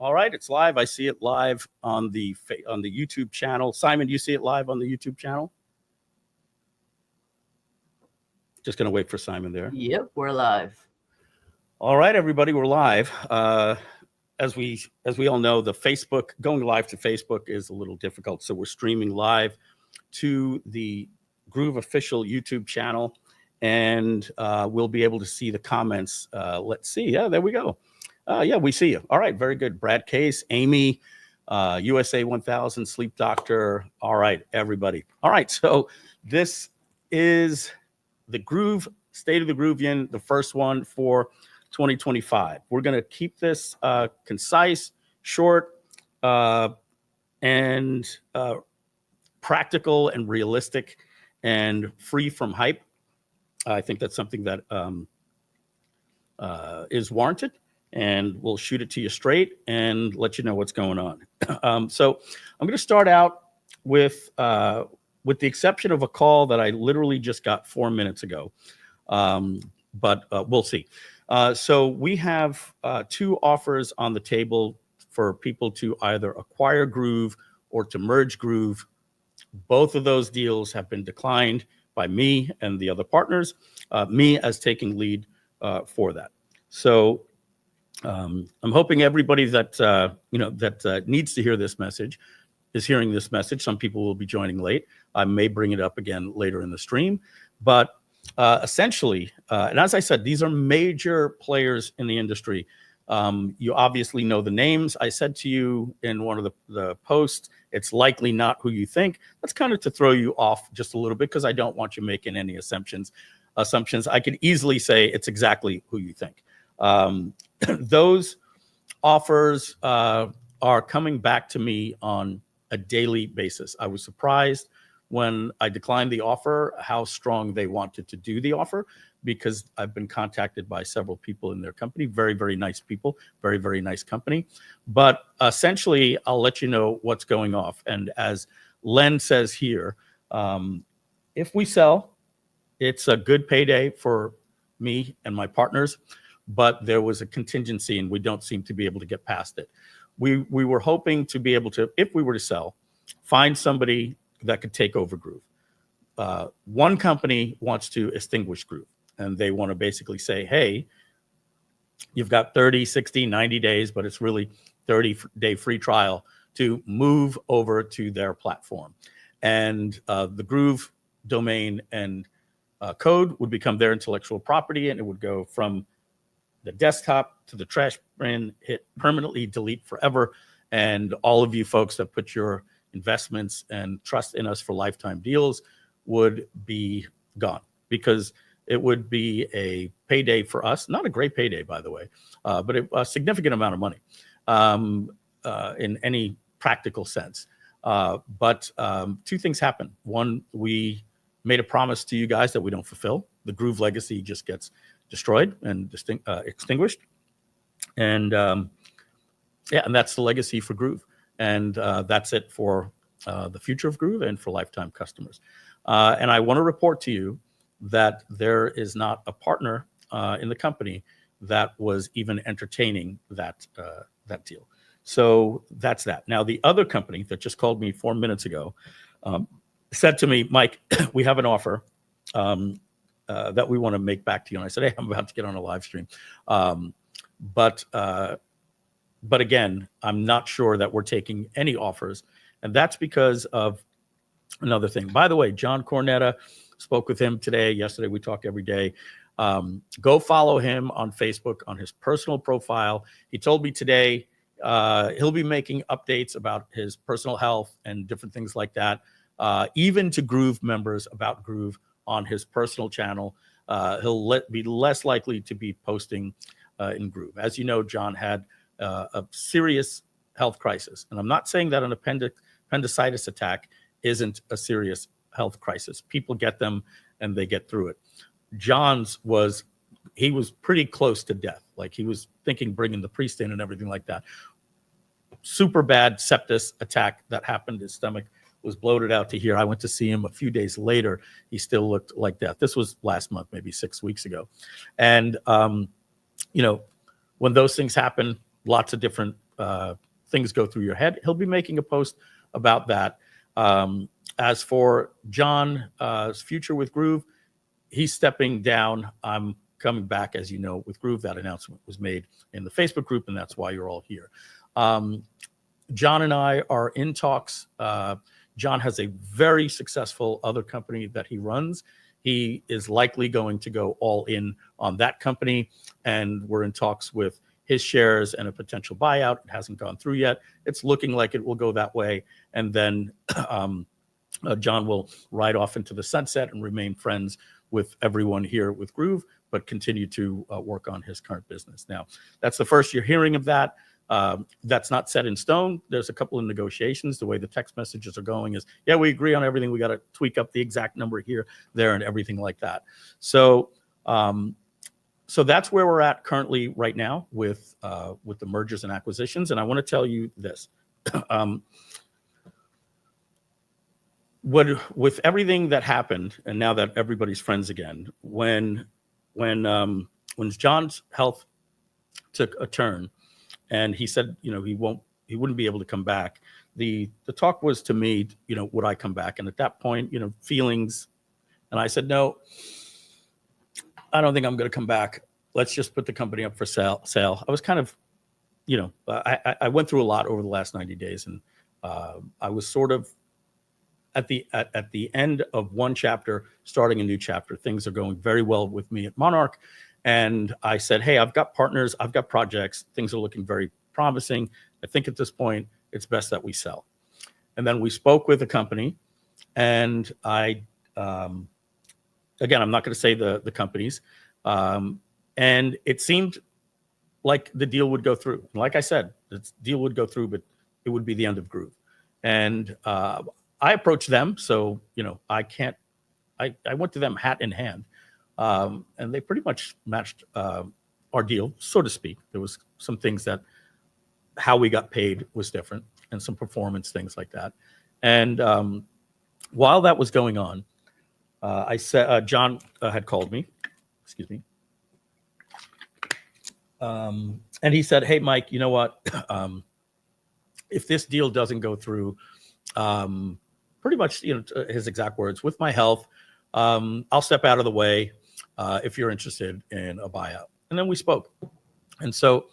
All right, it's live. I see it live on the YouTube channel. Simon, do you see it live on the YouTube channel? Just going to wait for Simon there. Yep, we're live. All right, everybody, we're live. As we all know, going live to Facebook is a little difficult, so we're streaming live to the Groove official YouTube channel, and we'll be able to see the comments. Let's see. Yeah, there we go. Yeah, we see you. All right, very good. Brad Case, Amy, USA 1000, Sleep Doctor. All right, everybody. All right, so this is the Groove, State of the Groovion, the first one for 2025. We're going to keep this concise, short, and practical and realistic and free from hype. I think that's something that is warranted. And we'll shoot it to you straight and let you know what's going on. So I'm going to start out with the exception of a call that I literally just got 4 minutes ago, but we'll see. So we have two offers on the table for people to either acquire Groove or to merge Groove. Both of those deals have been declined by me and the other partners, me as taking lead for that. So I'm hoping everybody that needs to hear this message is hearing this message. Some people will be joining late. I may bring it up again later in the stream, but essentially, and as I said, these are major players in the industry. You obviously know the names. I said to you in one of the posts, it's likely not who you think. That's kind of to throw you off just a little bit because I don't want you making any assumptions. I could easily say it's exactly who you think. Those offers are coming back to me on a daily basis. I was surprised when I declined the offer how strong they wanted to do the offer, because I've been contacted by several people in their company, very, very nice people, very, very nice company. But essentially, I'll let you know what's going off. And as Len says here, if we sell, it's a good payday for me and my partners. But there was a contingency, and we don't seem to be able to get past it. We were hoping to be able to, if we were to sell, find somebody that could take over Groove. One company wants to extinguish Groove, and they want to basically say, hey, you've got 30, 60, 90 days, but it's really 30-day free trial to move over to their platform. And the Groove domain and code would become their intellectual property, and it would go from the desktop to the trash bin, hit permanently delete forever. And all of you folks that put your investments and trust in us for lifetime deals would be gone, because it would be a payday for us. Not a great payday, by the way, but a significant amount of money in any practical sense. But two things happen. One, we made a promise to you guys that we don't fulfill. The Groove legacy just gets destroyed and extinguished. And and that's the legacy for Groove. And that's it for the future of Groove and for lifetime customers. And I want to report to you that there is not a partner in the company that was even entertaining that deal. So that's that. Now, the other company that just called me 4 minutes ago said to me, Mike, we have an offer that we want to make back to you. And I said, hey, I'm about to get on a live stream. But again, I'm not sure that we're taking any offers. And that's because of another thing. By the way, John Cornetta, spoke with him today. Yesterday, we talk every day. Go follow him on Facebook on his personal profile. He told me today he'll be making updates about his personal health and different things like that, even to Groove members about Groove on his personal channel. He'll be less likely to be posting in Groove. As you know, John had a serious health crisis. And I'm not saying that an appendicitis attack isn't a serious health crisis. People get them and they get through it. John's was pretty close to death. Like, he was thinking bringing the priest in and everything like that. Super bad sepsis attack that happened. His stomach was bloated out to here. I went to see him a few days later. He still looked like death. This was last month, maybe 6 weeks ago. And, when those things happen, lots of different things go through your head. He'll be making a post about that. As for John's future with Groove, he's stepping down. I'm coming back, as you know, with Groove. That announcement was made in the Facebook group, and that's why you're all here. John and I are in talks. John has a very successful other company that he runs. He is likely going to go all in on that company, and we're in talks with his shares and a potential buyout. It hasn't gone through yet. It's looking like it will go that way, and then John will ride off into the sunset and remain friends with everyone here with Groove, but continue to work on his current business. Now, that's the first you're hearing of that. That's not set in stone. There's a couple of negotiations. The way the text messages are going is, yeah, we agree on everything. We got to tweak up the exact number here, there, and everything like that. So that's where we're at currently right now with the mergers and acquisitions. And I want to tell you this. With everything that happened, and now that everybody's friends again, when John's health took a turn, and he said, he wouldn't be able to come back. The talk was to me, would I come back? And at that point, feelings, and I said, no, I don't think I'm going to come back. Let's just put the company up for sale. I was kind of, I went through a lot over the last 90 days, and I was sort of at the end of one chapter, starting a new chapter. Things are going very well with me at Monarch. And I said, hey, I've got partners, I've got projects. Things are looking very promising. I think at this point, it's best that we sell. And then we spoke with the company, and again, I'm not going to say the companies. And it seemed like the deal would go through. And like I said, the deal would go through, but it would be the end of Groove. And I approached them, so I went to them hat in hand, and they pretty much matched our deal, so to speak. There was some things that how we got paid was different, and some performance things like that. And while that was going on, I said John had called me, excuse me, and he said, "Hey, Mike, you know what? If this deal doesn't go through." Pretty much, his exact words, with my health, I'll step out of the way if you're interested in a buyout. And then we spoke. And so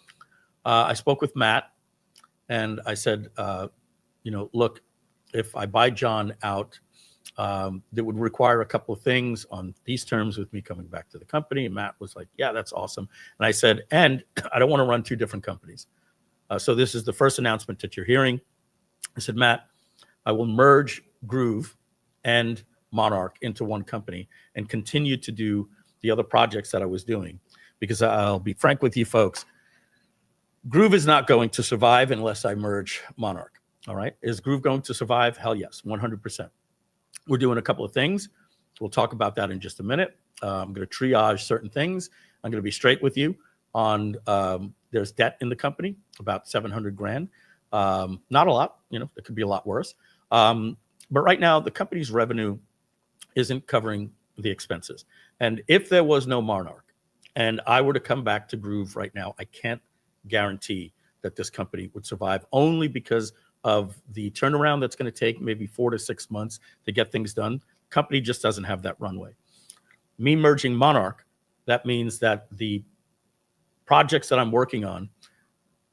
I spoke with Matt, and I said, look, if I buy John out, that would require a couple of things on these terms with me coming back to the company. And Matt was like, yeah, that's awesome. And I said, and I don't want to run two different companies. So this is the first announcement that you're hearing. I said, Matt, I will merge Groove and Monarch into one company and continue to do the other projects that I was doing. Because I'll be frank with you folks, Groove is not going to survive unless I merge Monarch. All right. Is Groove going to survive? Hell yes, 100%. We're doing a couple of things. We'll talk about that in just a minute. I'm going to triage certain things. I'm going to be straight with you on there's debt in the company, about $700,000. Not a lot, it could be a lot worse. But right now, the company's revenue isn't covering the expenses. And if there was no Monarch and I were to come back to Groove right now, I can't guarantee that this company would survive, only because of the turnaround that's going to take maybe 4 to 6 months to get things done. Company just doesn't have that runway. Me merging Monarch, that means that the projects that I'm working on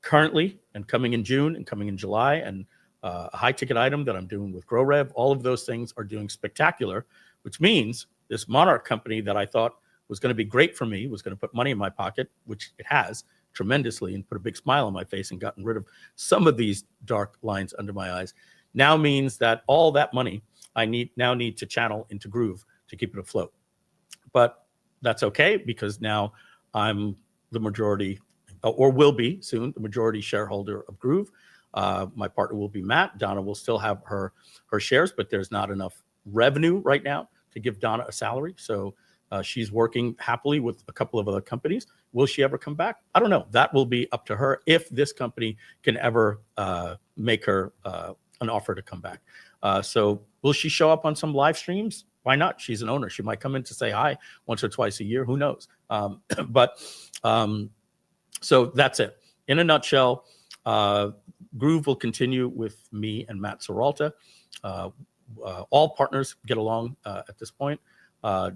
currently and coming in June and coming in July, and a high ticket item that I'm doing with GrowRev, all of those things are doing spectacular, which means this Monarch company that I thought was going to be great for me, was going to put money in my pocket, which it has tremendously, and put a big smile on my face and gotten rid of some of these dark lines under my eyes, now means that all that money I need to channel into Groove to keep it afloat. But that's okay, because now I'm the majority, or will be soon, the majority shareholder of Groove. My partner will be Matt. Donna will still have her shares, but there's not enough revenue right now to give Donna a salary. So she's working happily with a couple of other companies. Will she ever come back? I don't know. That will be up to her if this company can ever make her an offer to come back. So will she show up on some live streams? Why not? She's an owner. She might come in to say hi once or twice a year. Who knows? So that's it. In a nutshell, Groove will continue with me and Matt Seralta. All partners get along at this point.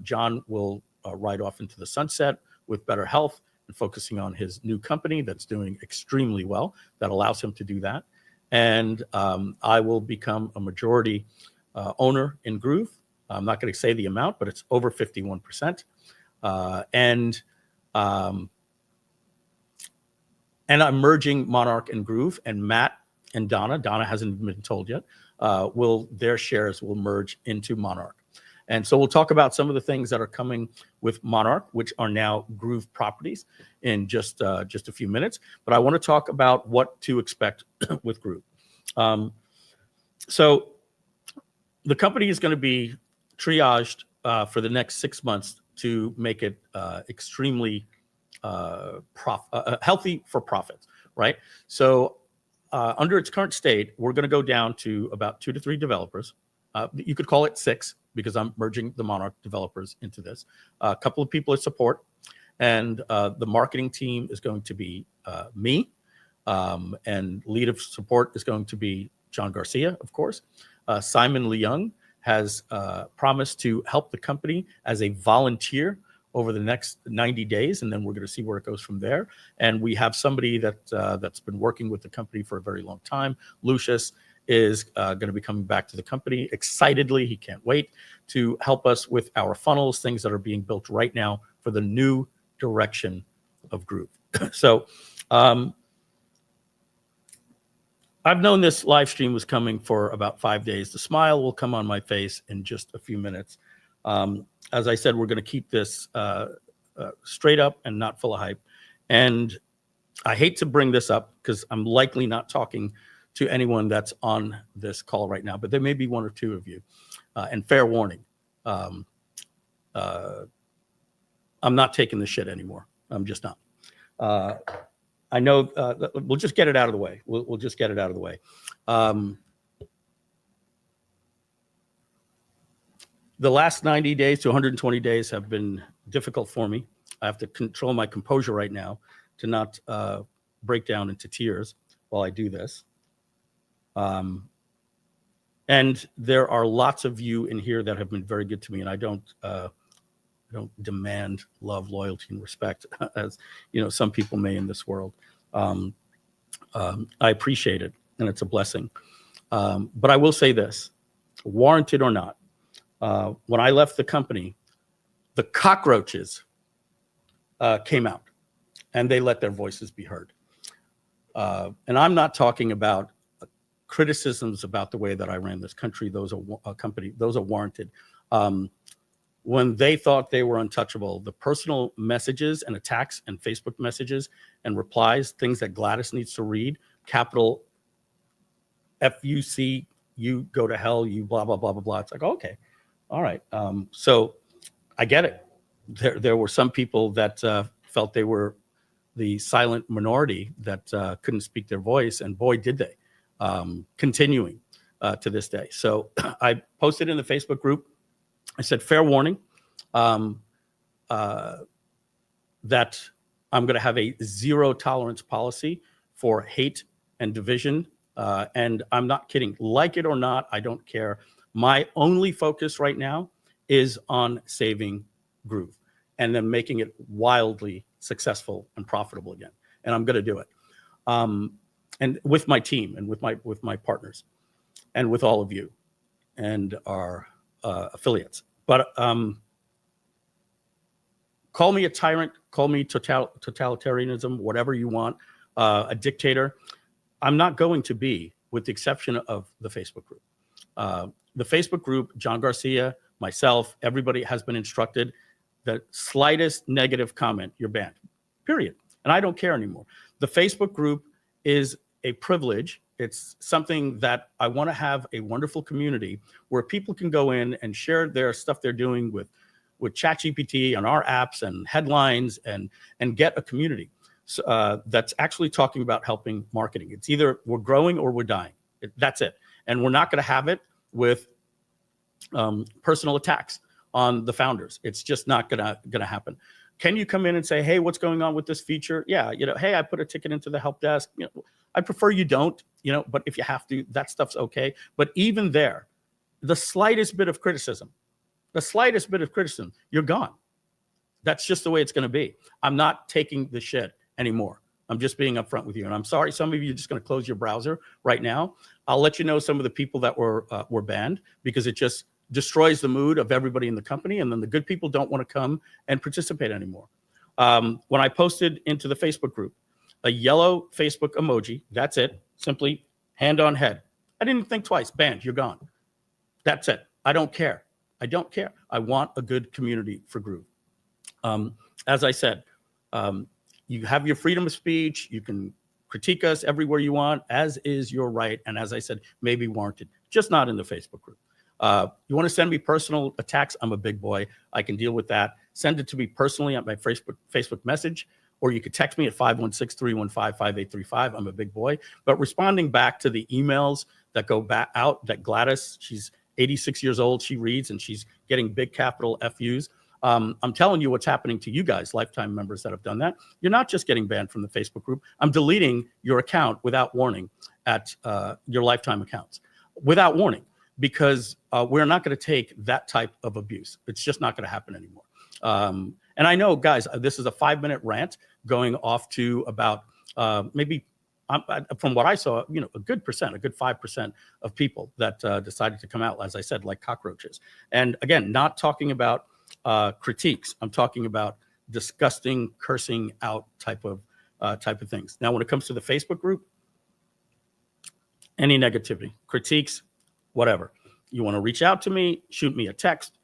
John will ride off into the sunset with better health and focusing on his new company that's doing extremely well, that allows him to do that. And I will become a majority owner in Groove. I'm not going to say the amount, but it's over 51%. And I'm merging Monarch and Groove, and Matt and Donna hasn't been told yet, their shares will merge into Monarch. And so we'll talk about some of the things that are coming with Monarch, which are now Groove properties, in just a few minutes. But I want to talk about what to expect with Groove. So the company is going to be triaged for the next 6 months to make it extremely healthy for profits, right? So under its current state, we're going to go down to about 2 to 3 developers. You could call it 6 because I'm merging the Monarch developers into this. A couple of people at support, and the marketing team is going to be me, and lead of support is going to be John Garcia, of course. Simon Leung has promised to help the company as a volunteer over the next 90 days, and then we're going to see where it goes from there. And we have somebody that's been working with the company for a very long time. Lucius is going to be coming back to the company excitedly. He can't wait to help us with our funnels, things that are being built right now for the new direction of Groove. So I've known this live stream was coming for about 5 days. The smile will come on my face in just a few minutes. As I said, we're going to keep this straight up and not full of hype. And I hate to bring this up because I'm likely not talking to anyone that's on this call right now, but there may be 1 or 2 of you. And fair warning, I'm not taking this shit anymore. I'm just not. I know we'll just get it out of the way. We'll just get it out of the way. The last 90 days to 120 days have been difficult for me. I have to control my composure right now to not break down into tears while I do this. And there are lots of you in here that have been very good to me, and I don't demand love, loyalty, and respect, as you know some people may in this world. I appreciate it, and it's a blessing. But I will say this, warranted or not, when I left the company, the cockroaches came out, and they let their voices be heard. And I'm not talking about criticisms about the way that I ran this country. Those are warranted. When they thought they were untouchable, the personal messages and attacks and Facebook messages and replies, things that Gladys needs to read, capital FUC, you go to hell, you blah, blah, blah, blah, blah. It's like, okay, all right. So I get it. There were some people that felt they were the silent minority that couldn't speak their voice, and boy, did they. Continuing to this day. So I posted in the Facebook group, I said, fair warning, that I'm going to have a 0 tolerance policy for hate and division. And I'm not kidding. Like it or not, I don't care. My only focus right now is on saving Groove and then making it wildly successful and profitable again. And I'm going to do it. And with my team and with my partners and with all of you and our affiliates. But call me a tyrant, call me totalitarianism, whatever you want, a dictator. I'm not going to be, with the exception of the Facebook group. The Facebook group, John Garcia, myself, everybody has been instructed the slightest negative comment, you're banned, period. And I don't care anymore. The Facebook group is a privilege. It's something that I want to have a wonderful community where people can go in and share their stuff they're doing with ChatGPT and our apps and headlines and get a community that's actually talking about helping marketing. It's either we're growing or we're dying. That's it. And we're not going to have it with personal attacks on the founders. It's just not going to happen. Can you come in and say, hey, what's going on with this feature? Yeah, hey, I put a ticket into the help desk. I prefer you don't, but if you have to, that stuff's okay. But even there, the slightest bit of criticism, you're gone. That's just the way it's going to be. I'm not taking the shit anymore. I'm just being upfront with you. And I'm sorry, some of you are just going to close your browser right now. I'll let you know some of the people that were banned, because it just destroys the mood of everybody in the company. And then the good people don't want to come and participate anymore. When I posted into the Facebook group, a yellow Facebook emoji, that's it, simply hand on head. I didn't think twice, banned, you're gone. That's it. I don't care. I want a good community for Groove. As I said, you have your freedom of speech. You can critique us everywhere you want, as is your right. And as I said, maybe warranted, just not in the Facebook group. You want to send me personal attacks? I'm a big boy. I can deal with that. Send it to me personally at my Facebook message, or you could text me at 516-315-5835. I'm a big boy. But responding back to the emails that go back out, that Gladys, she's 86 years old, she reads, and she's getting big capital FUs. I'm telling you what's happening to you guys, lifetime members that have done that. You're not just getting banned from the Facebook group. I'm deleting your account without warning at your lifetime accounts, without warning, because we're not going to take that type of abuse. It's just not going to happen anymore. And I know, guys, this is a 5-minute rant going off to about maybe, from what I saw, a good 5% of people that decided to come out, as I said, like cockroaches. And again, not talking about critiques. I'm talking about disgusting, cursing out type of things. Now, when it comes to the Facebook group, any negativity, critiques, whatever. You want to reach out to me, shoot me a text.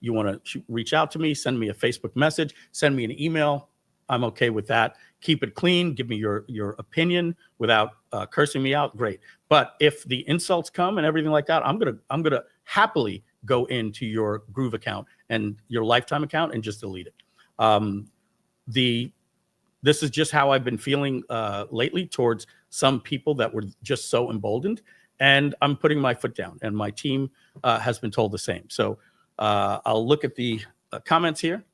You want to reach out to me, send me a Facebook message, send me an email. I'm okay with that. Keep it clean. Give me your opinion without cursing me out. Great. But if the insults come and everything like that, I'm gonna happily go into your Groove account and your lifetime account and just delete it. This is just how I've been feeling lately towards some people that were just so emboldened, and I'm putting my foot down, and my team has been told the same. So I'll look at the comments here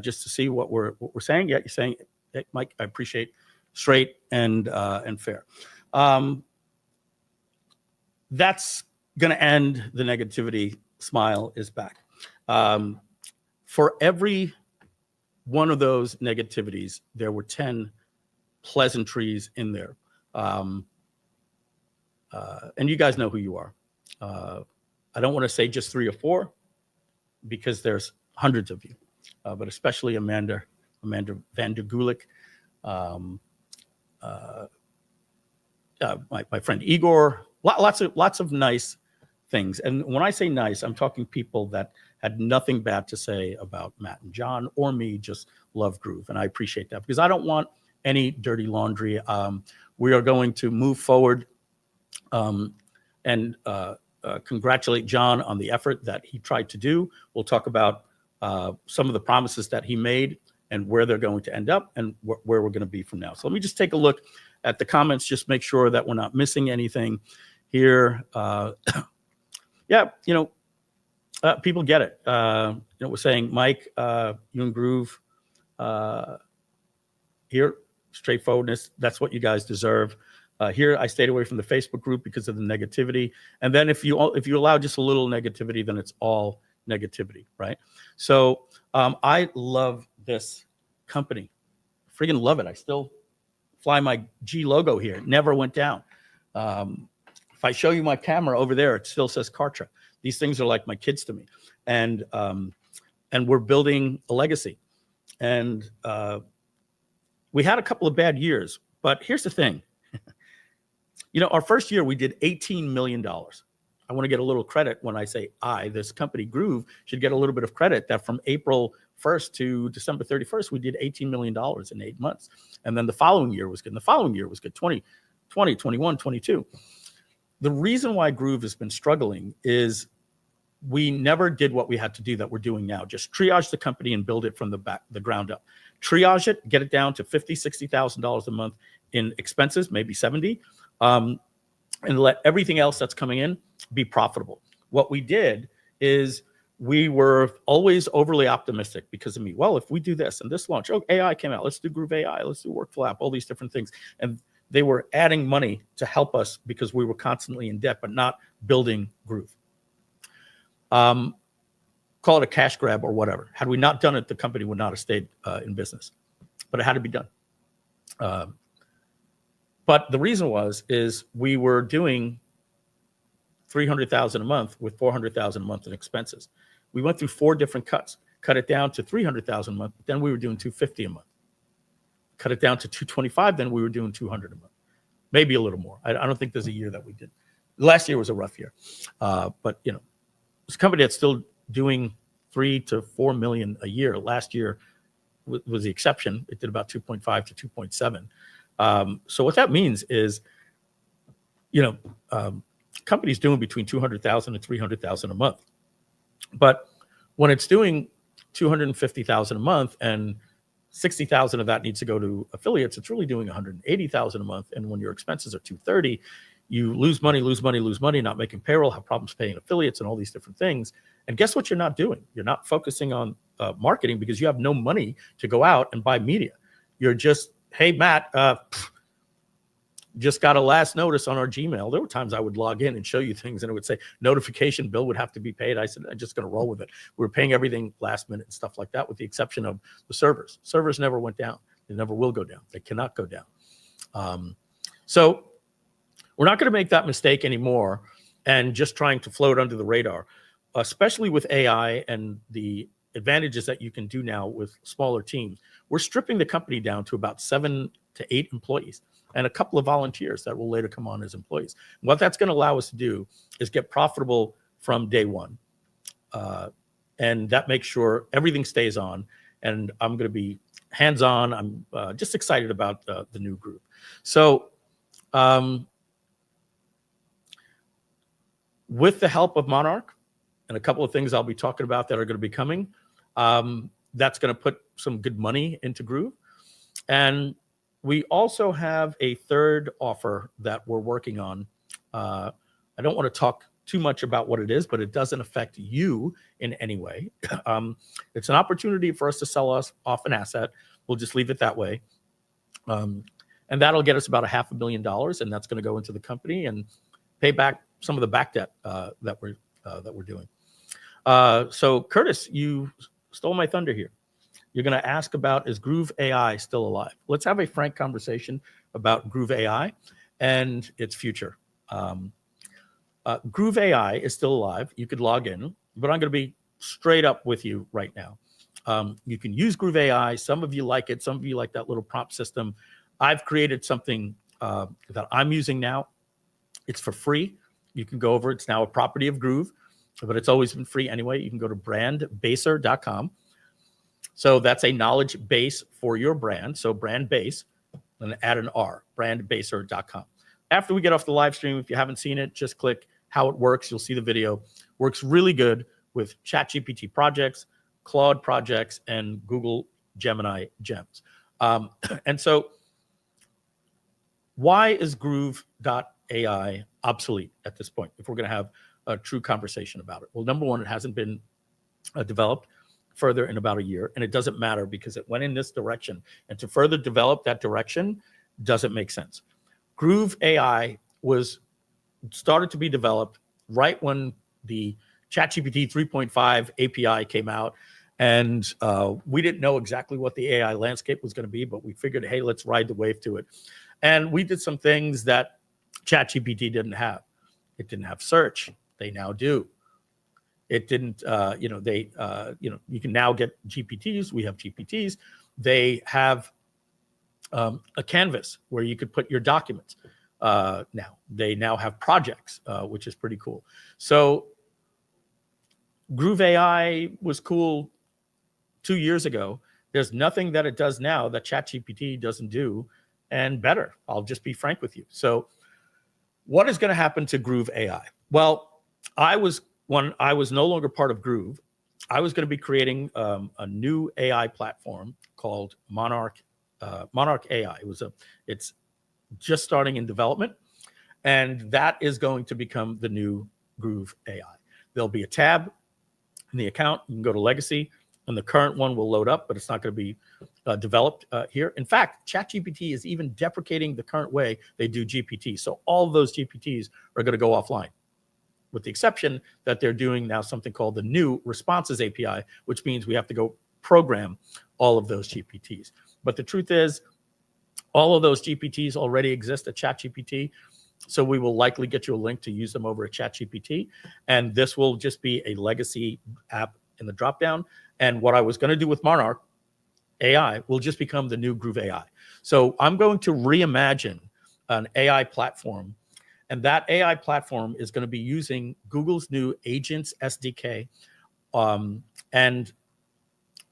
just to see what we're saying. Yeah, you're saying, hey, Mike, I appreciate straight and fair. That's going to end the negativity. Smile is back. For every one of those negativities, there were 10 pleasantries in there. And you guys know who you are. I don't want to say just 3 or 4, because there's hundreds of you, but especially Amanda van der Gulik, my friend Igor, lots of nice things. And when I say nice, I'm talking people that had nothing bad to say about Matt and John or me, just love Groove. And I appreciate that, because I don't want any dirty laundry. We are going to move forward and congratulate John on the effort that he tried to do. We'll talk about some of the promises that he made and where they're going to end up and where we're going to be from now. So let me just take a look at the comments, just make sure that we're not missing anything here. Yeah, people get it. We're saying, Mike, you and Groove here, straightforwardness, that's what you guys deserve. Here, I stayed away from the Facebook group because of the negativity. And then if you allow just a little negativity, then it's all negativity, right? So I love this company. Friggin' love it. I still fly my G logo here. It never went down. If I show you my camera over there, it still says Kartra. These things are like my kids to me. And we're building a legacy. And we had a couple of bad years, but here's the thing. Our first year we did $18 million. I want to get a little credit when I say this company Groove should get a little bit of credit that from April 1st to December 31st, we did $18 million in 8 months. And then the following year was good. And the following year was good, 20, 21, 22. The reason why Groove has been struggling is we never did what we had to do that we're doing now. Just triage the company and build it from the ground up. Triage it, get it down to $50,000, $60,000 a month in expenses, maybe 70, and let everything else that's coming in be profitable. What we did is we were always overly optimistic because of me. Well, if we do this and this launch, oh, AI came out, let's do Groove AI, let's do Workflow app, all these different things. And they were adding money to help us because we were constantly in debt, but not building Groove. Call it a cash grab or whatever. Had we not done it, the company would not have stayed in business, but it had to be done. But the reason is we were doing $300,000 a month with $400,000 a month in expenses. We went through 4 different cuts, cut it down to $300,000 a month. Then we were doing $250 a month. Cut it down to $225. Then we were doing $200 a month, maybe a little more. I don't think there's a year that we did. Last year was a rough year, but you know, it's a company that's still doing $3 to $4 million a year. Last year was the exception. It did about 2.5 to 2.7. So what that means is, you know, companies doing between 200,000 and 300,000 a month. But when it's doing 250,000 a month and 60,000 of that needs to go to affiliates, it's really doing 180,000 a month. And when your expenses are 230, you lose money, not making payroll, have problems paying affiliates and all these different things. And guess what you're not doing? You're not focusing on marketing because you have no money to go out and buy media. You're just, hey, Matt, just got a last notice on our Gmail. There were times I would log in and show you things and it would say notification bill would have to be paid. I said, I'm just going to roll with it. We were paying everything last minute and stuff like that, with the exception of the servers. Servers never went down. They never will go down. They cannot go down. So we're not going to make that mistake anymore and just trying to float under the radar, especially with AI and the advantages that you can do now with smaller teams. We're stripping the company down to about 7 to 8 employees and a couple of volunteers that will later come on as employees. What that's going to allow us to do is get profitable from day one. And that makes sure everything stays on. And I'm going to be hands-on. I'm just excited about the new group. So with the help of Monarch and a couple of things I'll be talking about that are going to be coming, that's going to put some good money into Groove. And we also have a third offer that we're working on. I don't want to talk too much about what it is, but it doesn't affect you in any way. It's an opportunity for us to sell us off an asset. We'll just leave it that way. And that'll get us about $500,000, and that's going to go into the company and pay back some of the back debt that we're doing. So Curtis, you stole my thunder here. You're going to ask about, is Groove AI still alive? Let's have a frank conversation about Groove AI and its future. Groove AI is still alive. You could log in, but I'm going to be straight up with you right now. You can use Groove AI. Some of you like it. Some of you like that little prompt system. I've created something that I'm using now. It's for free. You can go over. It's now a property of Groove, but it's always been free anyway. You can go to brandbaser.com. So that's a knowledge base for your brand. So brand base, and add an R, brandbaser.com. After we get off the live stream, if you haven't seen it, just click how it works. You'll see the video. Works really good with ChatGPT projects, Claude projects, and Google Gemini gems. And so why is Groove.ai obsolete at this point, if we're going to have a true conversation about it? Well, number one, it hasn't been developed further in about a year, and it doesn't matter because it went in this direction, and to further develop that direction doesn't make sense. Groove AI was started to be developed right when the ChatGPT 3.5 API came out, and we didn't know exactly what the AI landscape was going to be, but we figured, hey, let's ride the wave to it. And we did some things that ChatGPT didn't have. It didn't have search. They now do. It didn't, you can now get GPTs. We have GPTs. They have a canvas where you could put your documents. Now they now have projects, which is pretty cool. So Groove AI was cool 2 years ago. There's nothing that it does now that ChatGPT doesn't do, and better. I'll just be frank with you. So what is going to happen to Groove AI? Well, when I was no longer part of Groove, I was going to be creating a new AI platform called Monarch AI. It's just starting in development, and that is going to become the new Groove AI. There'll be a tab. in the account. You can go to legacy, and the current one will load up, but it's not going to be developed here. In fact, ChatGPT is even deprecating the current way they do GPT. So all of those GPTs are going to go offline, with the exception that they're doing now something called the new responses API, which means we have to go program all of those GPTs. But the truth is, all of those GPTs already exist at ChatGPT. So we will likely get you a link to use them over at ChatGPT. And this will just be a legacy app in the dropdown. And what I was going to do with Monarch AI will just become the new Groove AI. So I'm going to reimagine an AI platform. And that AI platform is going to be using Google's new Agents SDK. And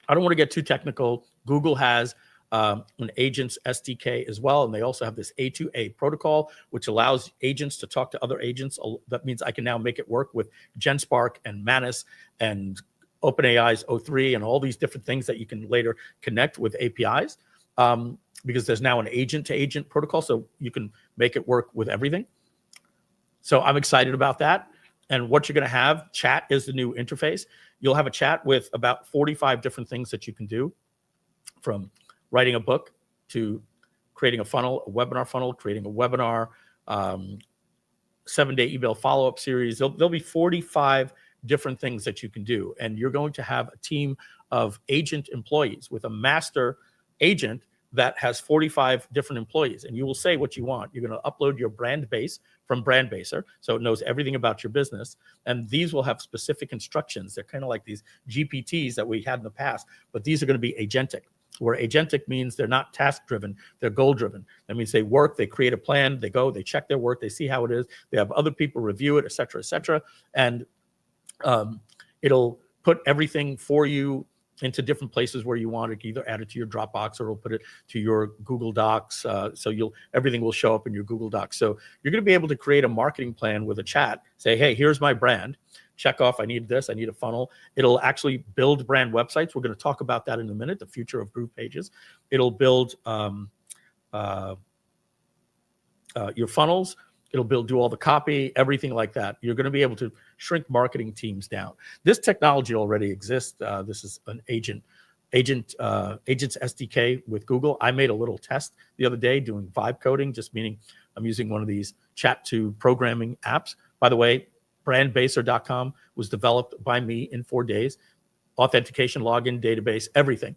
I don't want to get too technical. Google has an Agents SDK as well. And they also have this A2A protocol, which allows agents to talk to other agents. That means I can now make it work with GenSpark and Manus and OpenAI's O3 and all these different things that you can later connect with APIs, because there's now an agent-to-agent protocol, so you can make it work with everything. So I'm excited about that. And what you're going to have, chat is the new interface. You'll have a chat with about 45 different things that you can do, from writing a book to creating a funnel, a webinar funnel, creating a webinar, 7-day email follow-up series. There'll be 45 different things that you can do. And you're going to have a team of agent employees with a master agent that has 45 different employees. And you will say what you want. You're going to upload your brand base from Brandbaser, so it knows everything about your business. And these will have specific instructions. They're kind of like these GPTs that we had in the past, but these are going to be agentic, where agentic means they're not task-driven, they're goal-driven. That means they work, they create a plan, they go, they check their work, they see how it is, they have other people review it, et cetera, et cetera. And it'll put everything for you into different places where you want it. Either add it to your Dropbox or it'll put it to your Google Docs. So everything will show up in your Google Docs. So you're going to be able to create a marketing plan with a chat. Say, hey, here's my brand. Check off, I need this, I need a funnel. It'll actually build brand websites. We're going to talk about that in a minute, the future of Groove pages. It'll build your funnels. It'll do all the copy, everything like that. You're going to be able to shrink marketing teams down. This technology already exists. This is an agents SDK with Google. I made a little test the other day doing vibe coding, just meaning I'm using one of these chat to programming apps. By the way, brandbaser.com was developed by me in 4 days. Authentication, login, database, everything,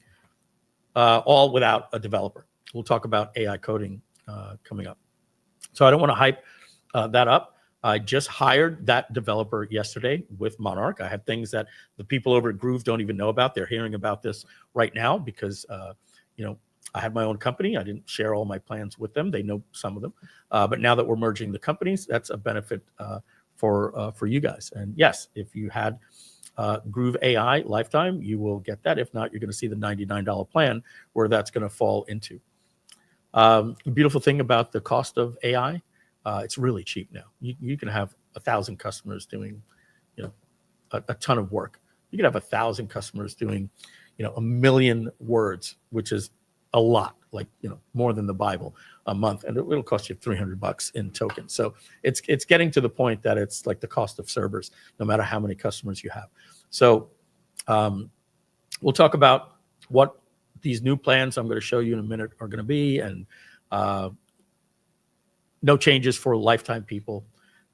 all without a developer. We'll talk about AI coding coming up. So I don't want to hype that up. I just hired that developer yesterday with Monarch. I had things that the people over at Groove don't even know about. They're hearing about this right now because, I had my own company. I didn't share all my plans with them. They know some of them. But now that we're merging the companies, that's a benefit for you guys. And yes, if you had Groove AI lifetime, you will get that. If not, you're going to see the $99 plan where that's going to fall into. The beautiful thing about the cost of AI, it's really cheap now. You can have 1,000 customers doing, a ton of work. You can have 1,000 customers doing, 1 million words, which is a lot, like, more than the Bible a month, and it'll cost you $300 in tokens. So it's getting to the point that it's like the cost of servers, no matter how many customers you have. So we'll talk about what these new plans I'm going to show you in a minute are going to be, and no changes for lifetime people.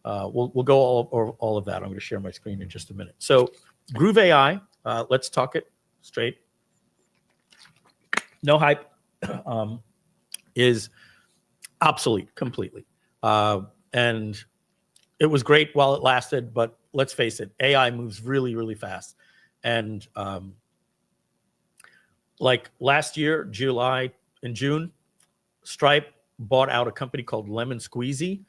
We'll go all of that. I'm going to share my screen in just a minute. So Groove AI, let's talk it straight. No hype, is obsolete completely. And it was great while it lasted, but let's face it, AI moves really, really fast. And like last year, in June, Stripe bought out a company called Lemon Squeezy.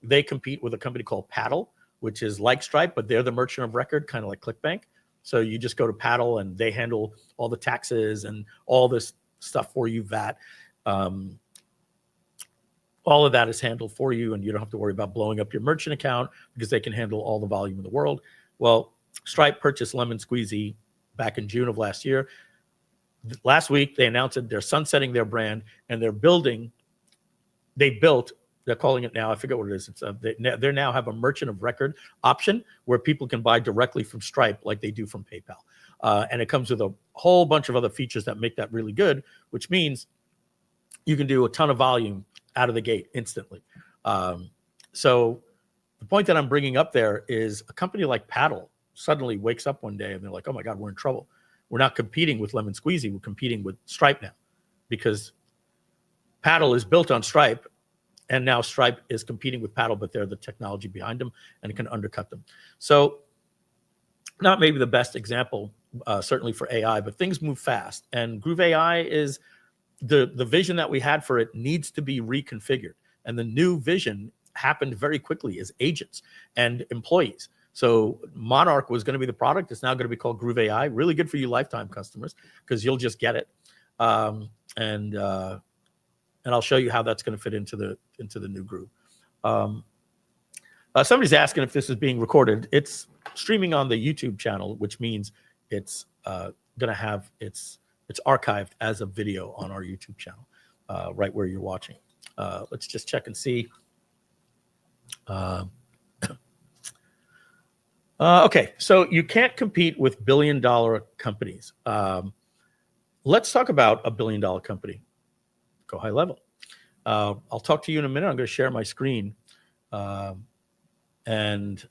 They compete with a company called Paddle, which is like Stripe, but they're the merchant of record, kind of like ClickBank. So you just go to Paddle and they handle all the taxes and all this stuff for you, VAT. All of that is handled for you, and you don't have to worry about blowing up your merchant account because they can handle all the volume in the world. Well, Stripe purchased Lemon Squeezy back in June of last year. Last week, they announced that they're sunsetting their brand, and they built they're calling it now, I forget what it is. It's they now have a merchant of record option where people can buy directly from Stripe like they do from PayPal. And it comes with a whole bunch of other features that make that really good, which means you can do a ton of volume out of the gate instantly. So the point that I'm bringing up there is a company like Paddle suddenly wakes up one day and they're like, oh my God, we're in trouble. We're not competing with Lemon Squeezy. We're competing with Stripe now because Paddle is built on Stripe. And now Stripe is competing with Paddle, but they're the technology behind them and it can undercut them. So not maybe the best example, certainly for AI, but things move fast. And Groove AI is the vision that we had for it needs to be reconfigured. And the new vision happened very quickly as agents and employees. So Monarch was going to be the product. It's now going to be called Groove AI. Really good for you lifetime customers because you'll just get it. And I'll show you how that's going to fit into the new Groove. Somebody's asking if this is being recorded. It's streaming on the YouTube channel, which means it's going to have it's archived as a video on our YouTube channel, right where you're watching. Let's just check and see. Okay, so you can't compete with billion-dollar companies. Let's talk about a billion-dollar company. Go high level. I'll talk to you in a minute. I'm going to share my screen. And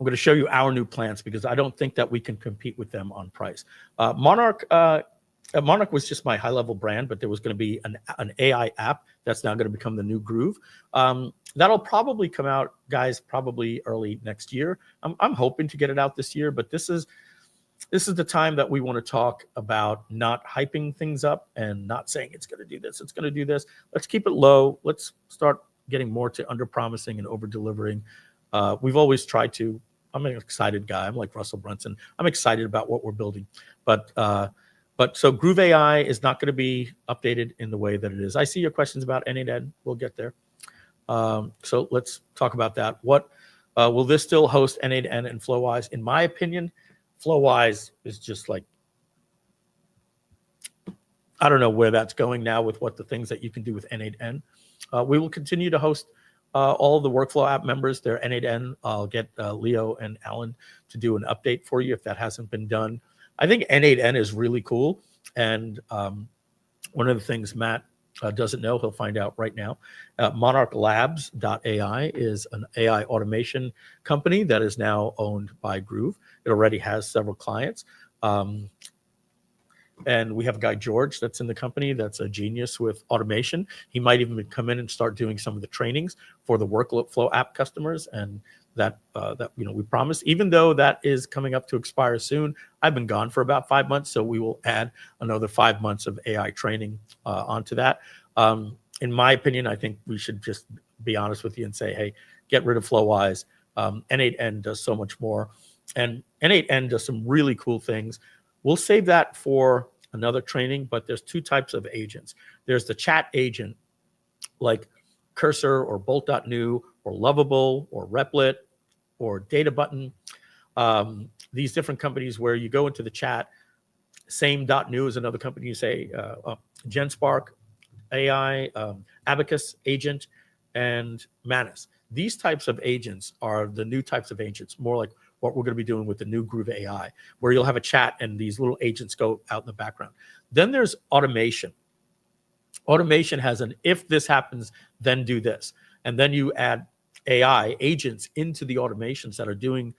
I'm going to show you our new plans because I don't think that we can compete with them on price. Monarch was just my high-level brand, but there was going to be an AI app that's now going to become the new Groove. That'll probably come out, guys, probably early next year. I'm hoping to get it out this year, but this is the time that we want to talk about not hyping things up and not saying it's going to do this, it's going to do this. Let's keep it low. Let's start getting more to under-promising and over-delivering. We've always tried to. I'm an excited guy. I'm like Russell Brunson. I'm excited about what we're building. But so Groove AI is not going to be updated in the way that it is. I see your questions about N8N. We'll get there. So let's talk about that. What will this still host N8N and FlowWise? In my opinion, FlowWise is just like, I don't know where that's going now with what the things that you can do with N8N. We will continue to host all the workflow app members, their N8N. I'll get Leo and Alan to do an update for you if that hasn't been done. I think N8N is really cool. And one of the things Matt doesn't know, he'll find out right now. MonarchLabs.ai is an AI automation company that is now owned by Groove. It already has several clients. And we have a guy, George, that's in the company that's a genius with automation. He might even come in and start doing some of the trainings for the workflow app customers. And that we promised, even though that is coming up to expire soon. I've been gone for about 5 months, so we will add another 5 months of AI training onto that. In my opinion, I think we should just be honest with you and say, hey, get rid of FlowWise. N8N does so much more. And N8N does some really cool things. We'll save that for another training, but there's two types of agents. There's the chat agent, like Cursor or Bolt.new or Lovable or Replit or Data Button. These different companies where you go into the chat. Same.new is another company. You say GenSpark, AI, Abacus agent, and Manus. These types of agents are the new types of agents, more like what we're going to be doing with the new Groove AI, where you'll have a chat and these little agents go out in the background. Then there's automation. Automation has an if this happens, then do this. And then you add AI agents into the automations that are doing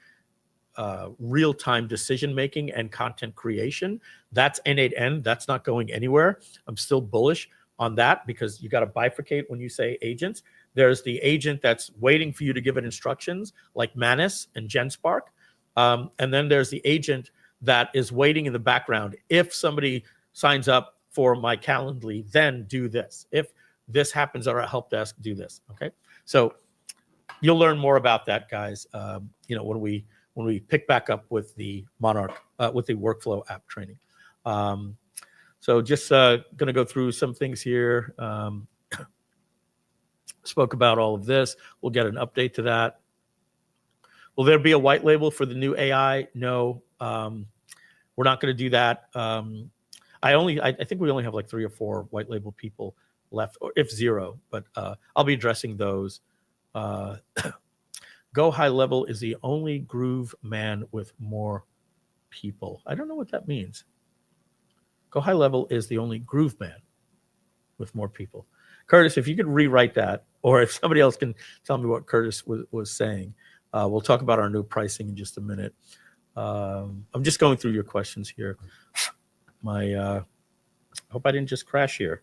real-time decision-making and content creation. That's N8N. That's not going anywhere. I'm still bullish on that because you got to bifurcate when you say agents. There's the agent that's waiting for you to give it instructions, like Manus and GenSpark. And then there's the agent that is waiting in the background. If somebody signs up for my Calendly, then do this. If this happens at our help desk, do this. Okay. So you'll learn more about that, guys. When we pick back up with the Monarch, with the workflow app training. So just going to go through some things here. Spoke about all of this. We'll get an update to that. Will there be a white label for the new AI? No, we're not going to do that. I think we only have like 3 or 4 white label people left, or if zero, but I'll be addressing those. Go High Level is the only groove man with more people. I don't know what that means. Go High Level is the only groove man with more people. Curtis, if you could rewrite that, or if somebody else can tell me what Curtis was saying. We'll talk about our new pricing in just a minute. I'm just going through your questions here. I hope I didn't just crash here.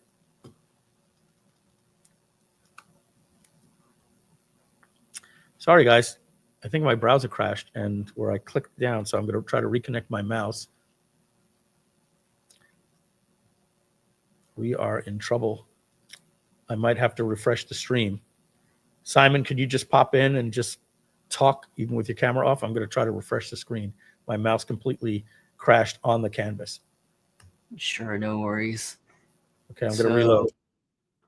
Sorry, guys. I think my browser crashed and where I clicked down, so I'm going to try to reconnect my mouse. We are in trouble. I might have to refresh the stream. Simon, could you just pop in and just talk even with your camera off? I'm going to try to refresh the screen. My mouse completely crashed on the canvas. Sure, no worries. Okay, I'm going to reload.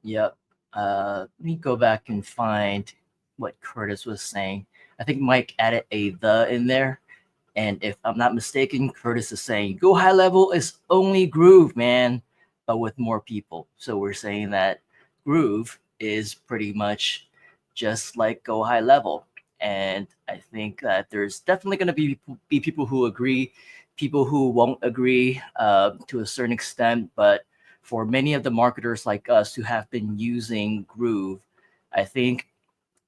Yep. Let me go back and find what Curtis was saying. I think Mike added a "the" in there. And if I'm not mistaken, Curtis is saying Go High Level is only groove, man, but with more people. So we're saying that groove is pretty much just like Go High Level. And I think that there's definitely going to be people who agree, people who won't agree to a certain extent. But for many of the marketers like us who have been using Groove, I think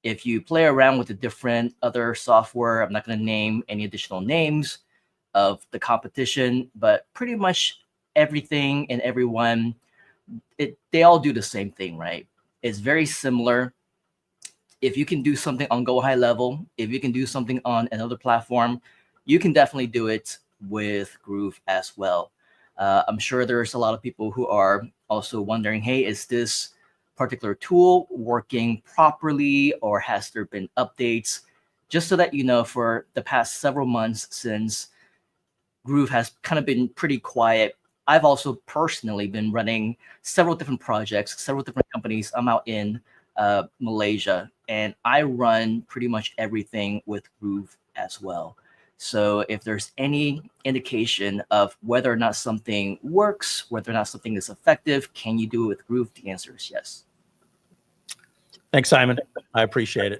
if you play around with the different other software, I'm not going to name any additional names of the competition, but pretty much everything and everyone, they all do the same thing, right? It's very similar. If you can do something on Go High Level, if you can do something on another platform, you can definitely do it with Groove as well. I'm sure there's a lot of people who are also wondering, hey, is this particular tool working properly, or has there been updates? Just so that you know, for the past several months since Groove has kind of been pretty quiet, I've also personally been running several different projects, several different companies. I'm out in Malaysia, and I run pretty much everything with Groove as well. So if there's any indication of whether or not something works, whether or not something is effective, can you do it with Groove? The answer is yes. Thanks, Simon. I appreciate it.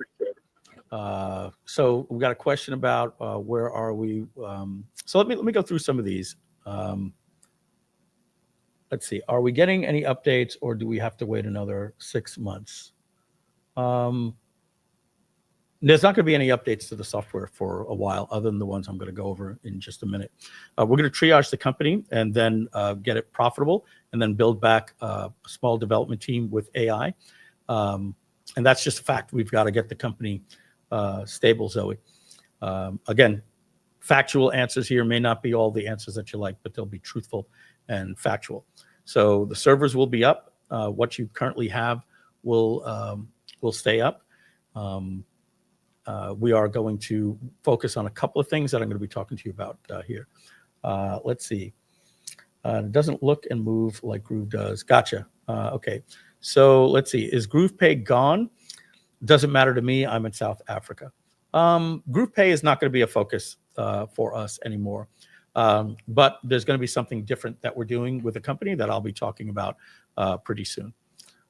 So we've got a question about where are we? So let me go through some of these. Let's see. Are we getting any updates, or do we have to wait another 6 months? There's not going to be any updates to the software for a while, other than the ones I'm going to go over in just a minute. We're going to triage the company and then get it profitable, and then build back a small development team with AI. And that's just a fact. We've got to get the company stable, Zoe. Again, factual answers here may not be all the answers that you like, but they'll be truthful and factual. So the servers will be up. What you currently have will stay up. We are going to focus on a couple of things that I'm going to be talking to you about here. Let's see. It doesn't look and move like Groove does. Gotcha. Okay. So let's see. Is GroovePay gone? Doesn't matter to me. I'm in South Africa. GroovePay is not going to be a focus for us anymore. But there's going to be something different that we're doing with the company that I'll be talking about pretty soon.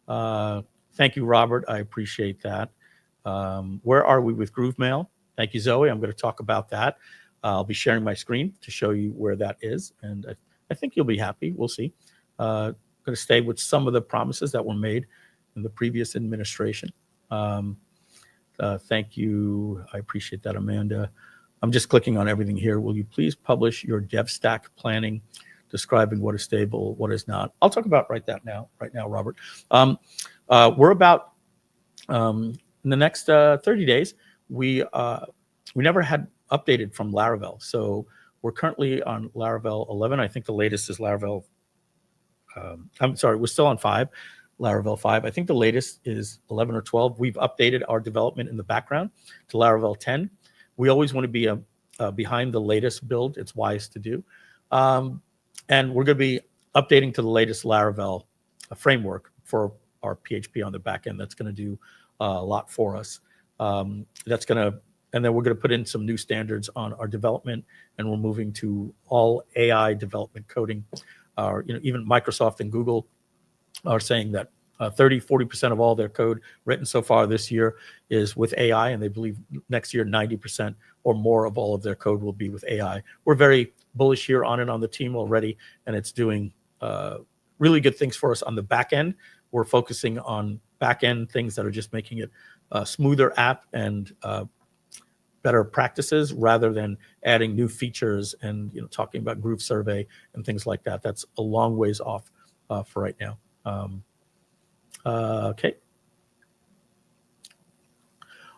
Thank you, Robert. I appreciate that. Where are we with GrooveMail? Thank you, Zoe. I'm going to talk about that. I'll be sharing my screen to show you where that is. And I think you'll be happy. We'll see. Going to stay with some of the promises that were made in the previous administration. Thank you. I appreciate that, Amanda. I'm just clicking on everything here. Will you please publish your dev stack planning, describing what is stable, what is not? I'll talk about right now, Robert. We're about in the next 30 days. We never had updated from Laravel, so we're currently on Laravel 11. I think the latest is Laravel. I'm sorry, we're still on 5, Laravel 5. I think the latest is 11 or 12. We've updated our development in the background to Laravel 10. We always want to be behind the latest build. It's wise to do. And we're going to be updating to the latest Laravel framework for our PHP on the back end. That's going to do a lot for us. And then we're going to put in some new standards on our development, and we're moving to all AI development coding. Even Microsoft and Google are saying that 30-40% of all their code written so far this year is with AI, and they believe next year 90% or more of all of their code will be with AI. We're very bullish here on it on the team already, and it's doing really good things for us on the back end. We're focusing on back end things that are just making it a smoother app and better practices rather than adding new features and talking about Groove Survey and things like that. That's a long ways off for right now. Okay.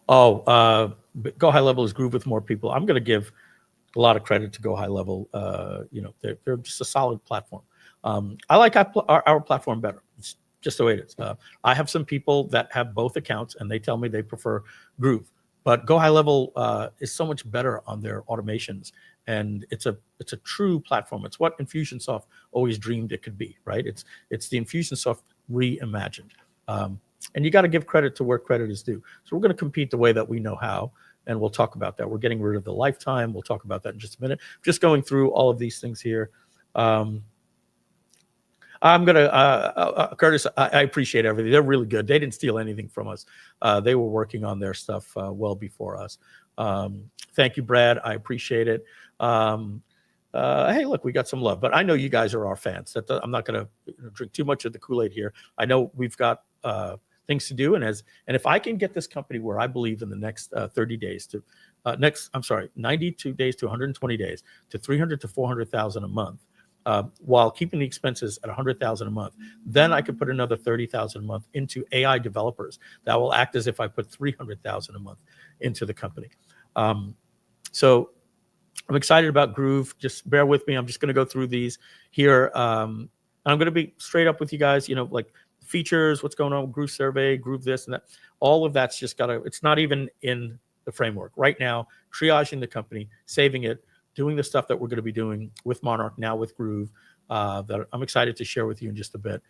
Go High Level is Groove with more people. I'm going to give a lot of credit to Go High Level. They're just a solid platform. I like our platform better. It's just the way it is. I have some people that have both accounts, and they tell me they prefer Groove. But Go High Level is so much better on their automations, and it's a true platform. It's what Infusionsoft always dreamed it could be, right? It's the Infusionsoft reimagined. And you got to give credit to where credit is due. So we're going to compete the way that we know how, and we'll talk about that. We're getting rid of the lifetime. We'll talk about that in just a minute. Just going through all of these things here. I'm going to, Curtis, I appreciate everything. They're really good. They didn't steal anything from us. They were working on their stuff well before us. Thank you, Brad. I appreciate it. Hey, look, we got some love, but I know you guys are our fans. I'm not going to drink too much of the Kool-Aid here. I know we've got things to do, and if I can get this company where I believe in the next 30 days to 92 days to 120 days to 300 to 400,000 a month, while keeping the expenses at 100,000 a month, then I could put another 30,000 a month into AI developers that will act as if I put 300,000 a month into the company. So I'm excited about Groove. Just bear with me. I'm just going to go through these here. I'm going to be straight up with you guys, like features, what's going on with Groove Survey, Groove this and that. All of that's just it's not even in the framework. Right now, triaging the company, saving it, doing the stuff that we're going to be doing with Monarch, now with Groove, that I'm excited to share with you in just a bit,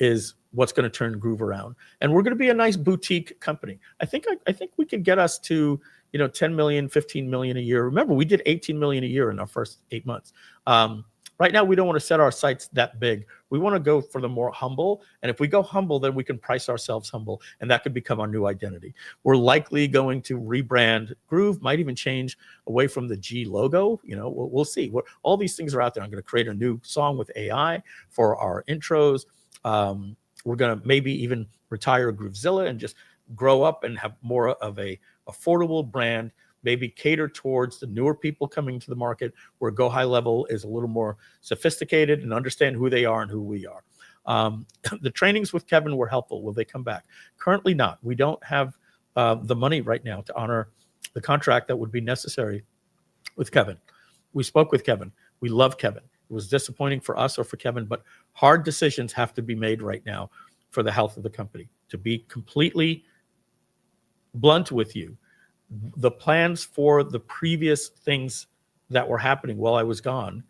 is what's going to turn Groove around. And we're going to be a nice boutique company. I think we can get us to 10 million, 15 million a year. Remember, we did 18 million a year in our first 8 months. Right now, we don't want to set our sights that big. We want to go for the more humble. And if we go humble, then we can price ourselves humble. And that could become our new identity. We're likely going to rebrand Groove, might even change away from the G logo. We'll see. All these things are out there. I'm going to create a new song with AI for our intros. We're going to maybe even retire Groovezilla and just grow up and have more of a affordable brand, maybe cater towards the newer people coming to the market, where Go High Level is a little more sophisticated and understand who they are and who we are. The trainings with Kevin were helpful. Will they come back? Currently not. We don't have the money right now to honor the contract that would be necessary with Kevin. We spoke with Kevin. We love Kevin. It was disappointing for us or for Kevin, but hard decisions have to be made right now for the health of the company. To be completely blunt with you, the plans for the previous things that were happening while I was gone,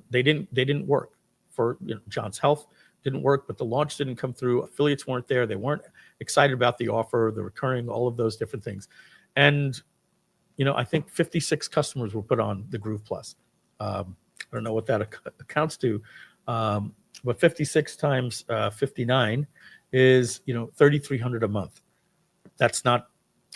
they didn't work. For John's health didn't work, but the launch didn't come through. Affiliates weren't there. They weren't excited about the offer, the recurring, all of those different things. And I think 56 customers were put on the Groove Plus. I don't know what that accounts to, but 56 times 59 is 3,300 a month. That's not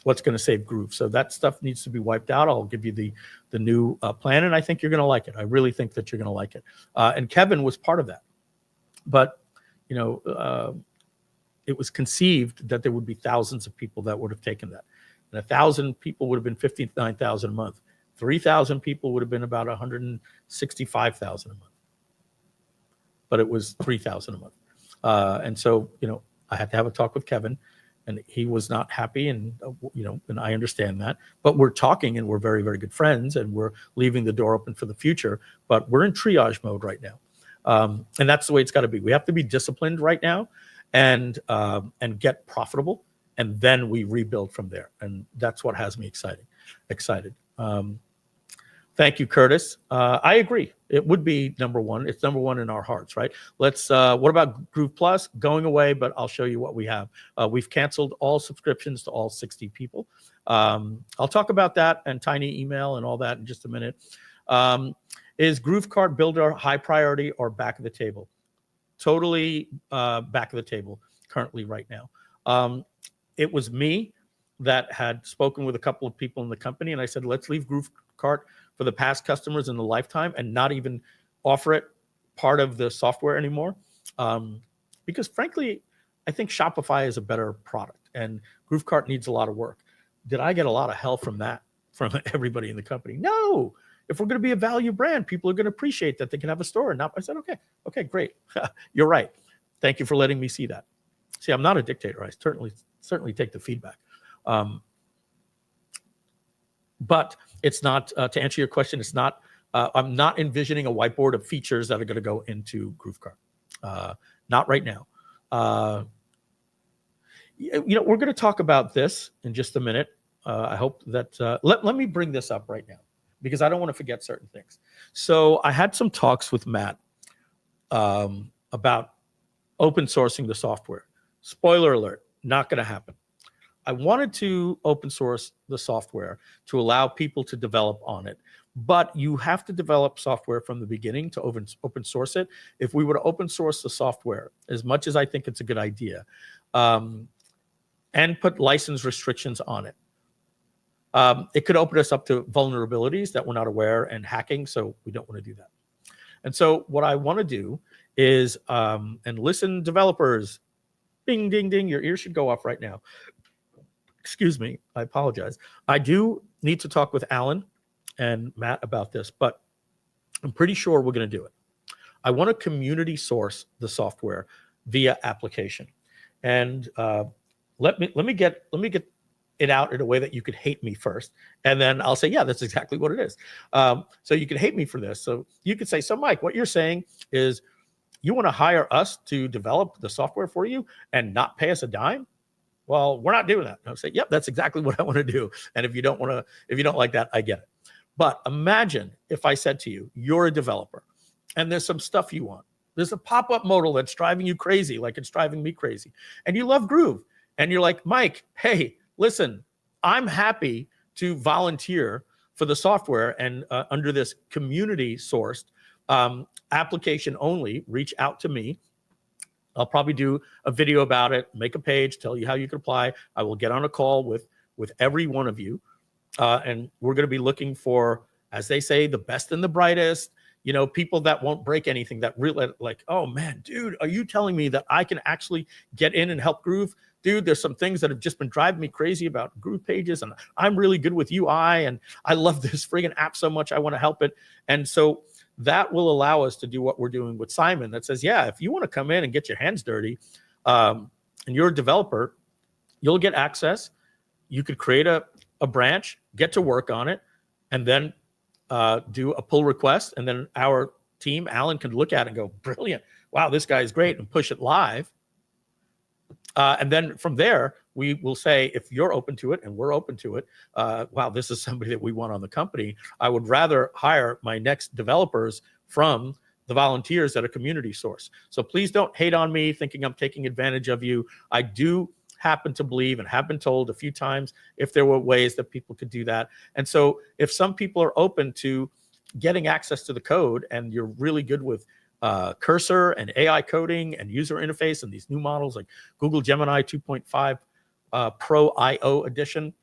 what's going to save Groove. So that stuff needs to be wiped out. I'll give you the new plan, and I think you're going to like it. I really think that you're going to like it. And Kevin was part of that. But, it was conceived that there would be thousands of people that would have taken that. And 1,000 people would have been 59,000 a month. 3,000 people would have been about 165,000 a month. But it was 3,000 a month. And so, I had to have a talk with Kevin. And he was not happy, and and I understand that. But we're talking, and we're very, very good friends, and we're leaving the door open for the future. But we're in triage mode right now, and that's the way it's got to be. We have to be disciplined right now, and get profitable, and then we rebuild from there. And that's what has me excited. Thank you, Curtis. I agree. It would be number one. It's number one in our hearts, right? Let's. What about Groove Plus? Going away, but I'll show you what we have. We've canceled all subscriptions to all 60 people. I'll talk about that and tiny email and all that in just a minute. Is Groove Card Builder high priority or back of the table? totally back of the table currently right now. It was me that had spoken with a couple of people in the company, and I said, let's leave GrooveCart for the past customers in the lifetime and not even offer it part of the software anymore. Because frankly, I think Shopify is a better product and GrooveCart needs a lot of work. Did I get a lot of hell from that, from everybody in the company? No. If we're going to be a value brand, people are going to appreciate that they can have a store. And I said, okay, great. You're right. Thank you for letting me see that. See, I'm not a dictator. I certainly take the feedback. But it's not, to answer your question, it's not, I'm not envisioning a whiteboard of features that are going to go into GrooveCart. Not right now. We're going to talk about this in just a minute. I hope that, let me bring this up right now, because I don't want to forget certain things. So I had some talks with Matt about open sourcing the software. Spoiler alert, not going to happen. I wanted to open source the software to allow people to develop on it, but you have to develop software from the beginning to open source it. If we were to open source the software, as much as I think it's a good idea, and put license restrictions on it, it could open us up to vulnerabilities that we're not aware and hacking, so we don't want to do that. And so what I want to do is, and listen, developers, ding, ding, ding, your ears should go off right now. Excuse me, I apologize. I do need to talk with Alan and Matt about this, but I'm pretty sure we're going to do it. I want to community source the software via application. And let me get it out in a way that you could hate me first, and then I'll say, yeah, that's exactly what it is. So you could hate me for this. So you could say, so Mike, what you're saying is you want to hire us to develop the software for you and not pay us a dime? Well, we're not doing that. I'll say, yep, that's exactly what I want to do. And if you don't like that, I get it. But imagine if I said to you, you're a developer and there's some stuff you want. There's a pop-up modal that's driving you crazy, like it's driving me crazy. And you love Groove. And you're like, Mike, hey, listen, I'm happy to volunteer for the software and under this community sourced application only, reach out to me. I'll probably do a video about it, make a page, tell you how you can apply. I will get on a call with every one of you. And we're going to be looking for, as they say, the best and the brightest, people that won't break anything, that really like, oh man, dude, are you telling me that I can actually get in and help Groove? Dude, there's some things that have just been driving me crazy about Groove pages, and I'm really good with UI, and I love this friggin' app so much, I want to help it. And so that will allow us to do what we're doing with Simon, that says, yeah, if you want to come in and get your hands dirty, and you're a developer, you'll get access. You could create a branch, get to work on it, and then do a pull request. And then our team, Alan, can look at it and go, brilliant. Wow, this guy is great, and push it live. And then from there, we will say, if you're open to it and we're open to it, wow, this is somebody that we want on the company. I would rather hire my next developers from the volunteers at a community source. So please don't hate on me thinking I'm taking advantage of you. I do happen to believe and have been told a few times if there were ways that people could do that. And so if some people are open to getting access to the code and you're really good with cursor and AI coding and user interface and these new models like Google Gemini 2.5 Pro IO edition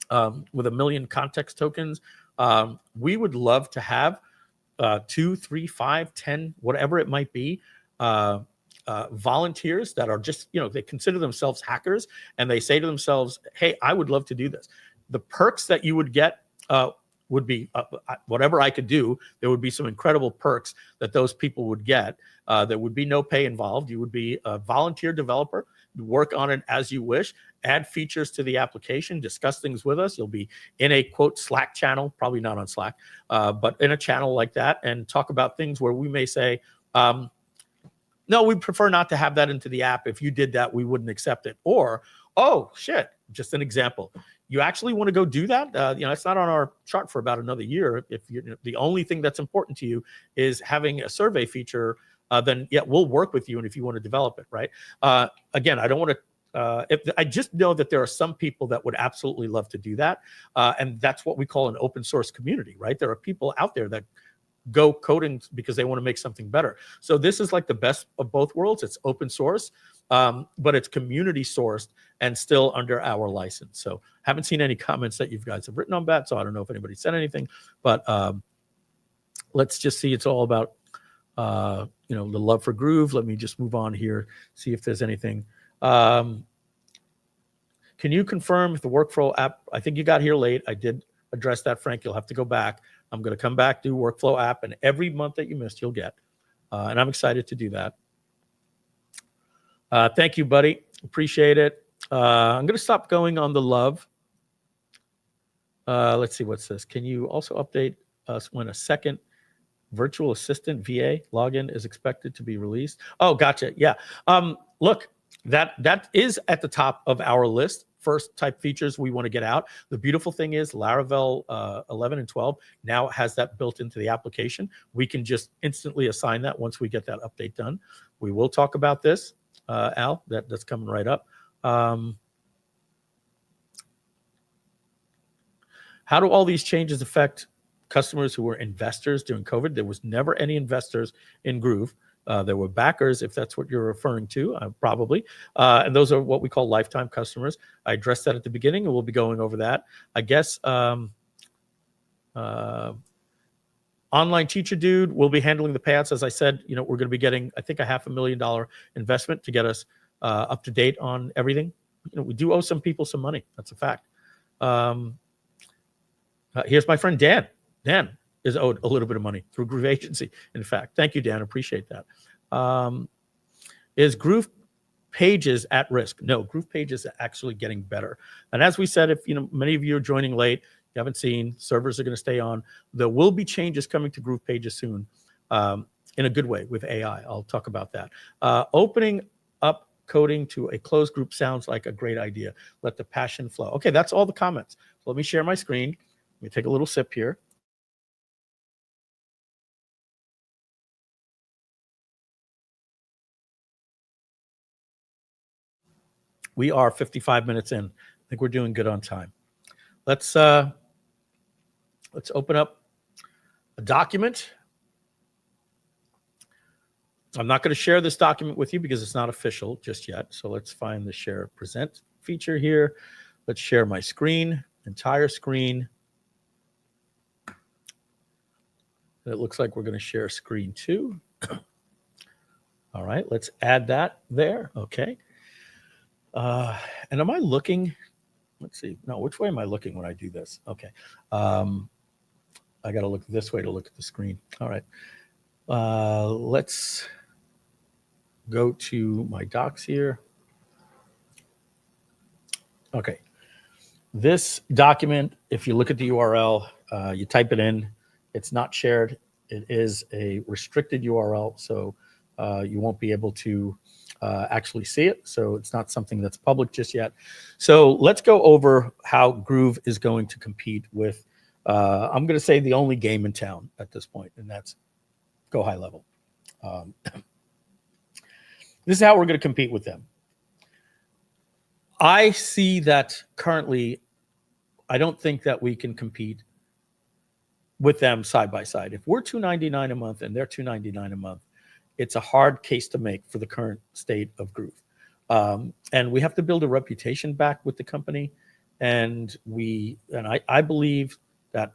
with 1 million context tokens, we would love to have 2, 3, 5, 10, whatever it might be, volunteers that are just, they consider themselves hackers and they say to themselves, hey, I would love to do this. The perks that you would get would be whatever I could do. There would be some incredible perks that those people would get. There would be no pay involved. You would be a volunteer developer, work on it as you wish, add features to the application, discuss things with us. You'll be in a quote Slack channel, probably not on Slack, but in a channel like that, and talk about things where we may say, no, we prefer not to have that into the app. If you did that, we wouldn't accept it. Or, oh shit, just an example. You actually want to go do that? It's not on our chart for about another year. If the only thing that's important to you is having a survey feature, then yeah, we'll work with you. And if you want to develop it, right? Again, I don't want to. I just know that there are some people that would absolutely love to do that, and that's what we call an open source community, right? There are people out there that go coding because they want to make something better. So this is like the best of both worlds. It's open source, but it's community sourced and still under our license. So haven't seen any comments that you guys have written on that. So I don't know if anybody said anything, but let's just see. It's all about, the love for Groove. Let me just move on here, see if there's anything. Can you confirm if the workflow app, I think you got here late. I did address that, Frank. You'll have to go back. I'm going to come back, do workflow app, and every month that you missed, you'll get. And I'm excited to do that. Thank you, buddy. Appreciate it. I'm going to stop going on the love. Let's see what's this. Can you also update us when a second virtual assistant VA login is expected to be released? Oh, gotcha. Yeah. Look, that is at the top of our list. First type features we want to get out. The beautiful thing is Laravel 11 and 12 now has that built into the application. We can just instantly assign that once we get that update done. We will talk about this, Al. That's coming right up. How do all these changes affect customers who were investors during COVID? There was never any investors in Groove. There were backers, if that's what you're referring to, probably. And those are what we call lifetime customers. I addressed that at the beginning, and we'll be going over that. I guess online teacher dude will be handling the payouts. As I said, we're going to be getting, I think, a $500,000 investment to get us up to date on everything. We do owe some people some money. That's a fact. Here's my friend Dan. Dan is owed a little bit of money through Groove Agency. In fact, thank you, Dan. Appreciate that. Is Groove Pages at risk? No, Groove Pages are actually getting better. And as we said, if many of you are joining late, you haven't seen, servers are going to stay on. There will be changes coming to Groove Pages soon, in a good way with AI. I'll talk about that. Opening up coding to a closed group sounds like a great idea. Let the passion flow. Okay, that's all the comments. So let me share my screen. Let me take a little sip here. We are 55 minutes in. I think we're doing good on time. Let's open up a document. I'm not going to share this document with you because it's not official just yet. So let's find the share present feature here. Let's share my screen, entire screen. It looks like we're going to share screen 2. All right, let's add that there. Okay. And am I looking? Let's see. No, which way am I looking when I do this? Okay. I got to look this way to look at the screen. All right. Let's go to my docs here. Okay. This document, if you look at the URL, you type it in. It's not shared. It is a restricted URL, so you won't be able to actually see it. So it's not something that's public just yet. So let's go over how Groove is going to compete with, I'm going to say the only game in town at this point, and that's Go High Level. This is how we're going to compete with them. I see that currently, I don't think that we can compete with them side by side. If we're $299 a month and they're $299 a month, it's a hard case to make for the current state of Groove. And we have to build a reputation back with the company. And I believe that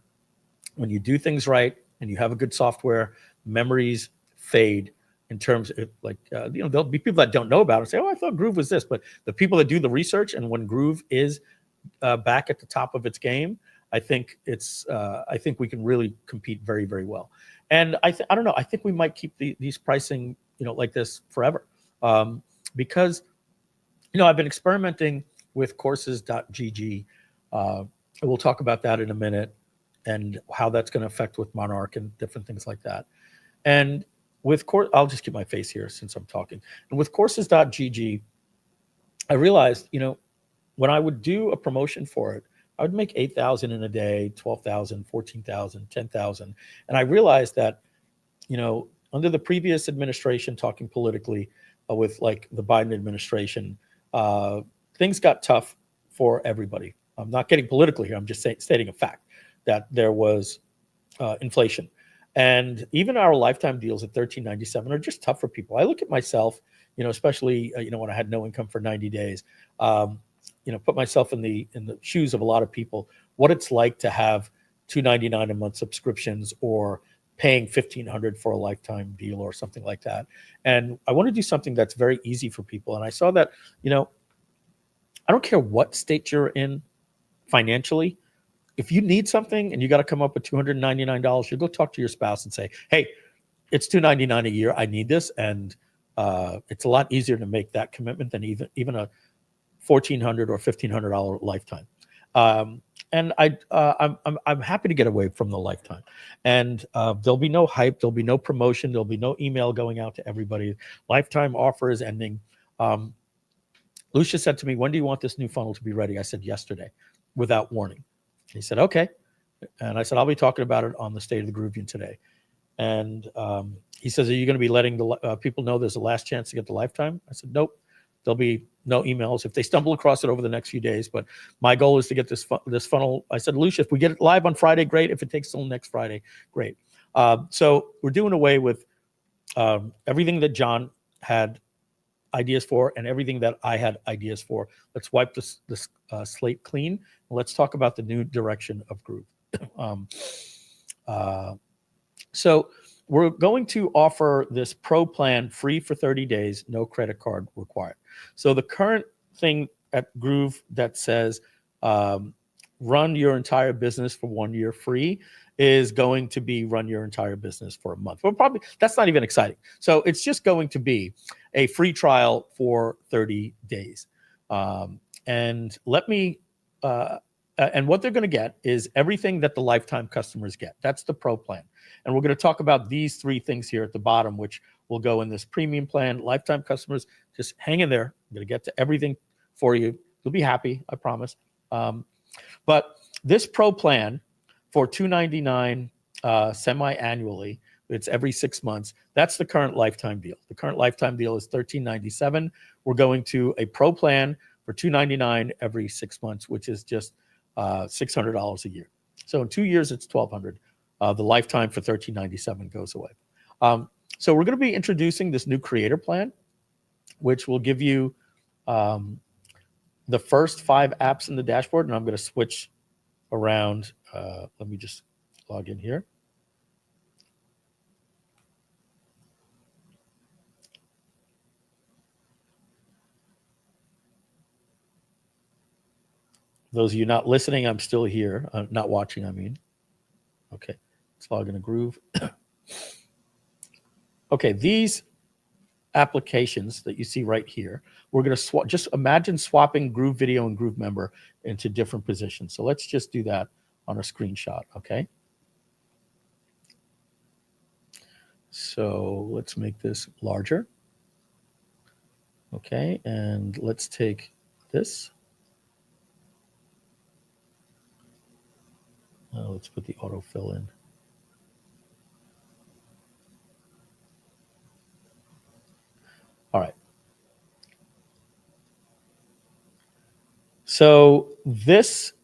when you do things right and you have a good software, memories fade in terms of there'll be people that don't know about it and say, oh, I thought Groove was this. But the people that do the research, and when Groove is back at the top of its game, I think we can really compete very, very well. And I don't know. I think we might keep these pricing, like this forever, because, I've been experimenting with courses.gg. We'll talk about that in a minute and how that's going to affect with Monarch and different things like that. And with I'll just keep my face here since I'm talking. And with courses.gg, I realized, when I would do a promotion for it, I would make 8,000 in a day, 12,000, 14,000, 10,000. And I realized that, under the previous administration, talking politically with like the Biden administration, things got tough for everybody. I'm not getting political here. I'm just stating a fact that there was inflation. And even our lifetime deals at $13.97 are just tough for people. I look at myself, especially when I had no income for 90 days, put myself in the shoes of a lot of people, what it's like to have $299 a month subscriptions or paying $1,500 for a lifetime deal or something like that. And I want to do something that's very easy for people. And I saw that, I don't care what state you're in financially. If you need something and you got to come up with $299, you go talk to your spouse and say, hey, it's $299 a year. I need this. And it's a lot easier to make that commitment than even a $1,400 or $1,500 lifetime. And I'm happy to get away from the lifetime. And there'll be no hype. There'll be no promotion. There'll be no email going out to everybody. Lifetime offer is ending. Lucia said to me, when do you want this new funnel to be ready? I said, yesterday, without warning. He said, okay. And I said, I'll be talking about it on the State of the Groovion today. And he says, are you going to be letting the people know there's a last chance to get the lifetime? I said, nope. There'll be no emails if they stumble across it over the next few days. But my goal is to get this funnel. I said, Lucia, if we get it live on Friday, great. If it takes till next Friday, great. So we're doing away with everything that John had ideas for and everything that I had ideas for. Let's wipe this slate clean. Let's talk about the new direction of Groove. So we're going to offer this pro plan free for 30 days, no credit card required. So the current thing at Groove that says run your entire business for 1 year free is going to be run your entire business for a month. Well, probably that's not even exciting. So it's just going to be a free trial for 30 days. And let me, and what they're going to get is everything that the lifetime customers get. That's the pro plan. And we're going to talk about these three things here at the bottom, which will go in this premium plan. Lifetime customers, just hang in there. I'm going to get to everything for you. You'll be happy, I promise. But this pro plan for $299 semi-annually, it's every 6 months. That's the current lifetime deal. The current lifetime deal is $13.97. We're going to a pro plan for $299 every 6 months, which is just $600 a year. So in 2 years, it's $1,200. The lifetime for $13.97 goes away. So we're going to be introducing this new creator plan, which will give you the first 5 apps in the dashboard. And I'm going to switch around. Let me just log in here. Those of you not listening, I'm still here. Not watching, I mean. Okay, let's log into Groove. Okay, these applications that you see right here, we're going to swap. Just imagine swapping Groove Video and Groove Member into different positions. So let's just do that on a screenshot, okay? So let's make this larger. Okay, and let's take this. Let's put the autofill in. All right. So this,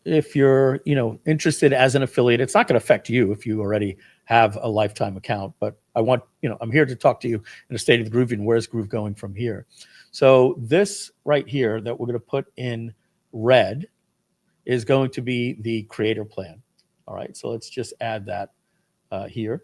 if you're, interested as an affiliate, it's not going to affect you if you already have a lifetime account, but I want, I'm here to talk to you in the State of the Groovion. Where's Groove going from here? So this right here that we're going to put in red is going to be the creator plan. All right. So let's just add that here.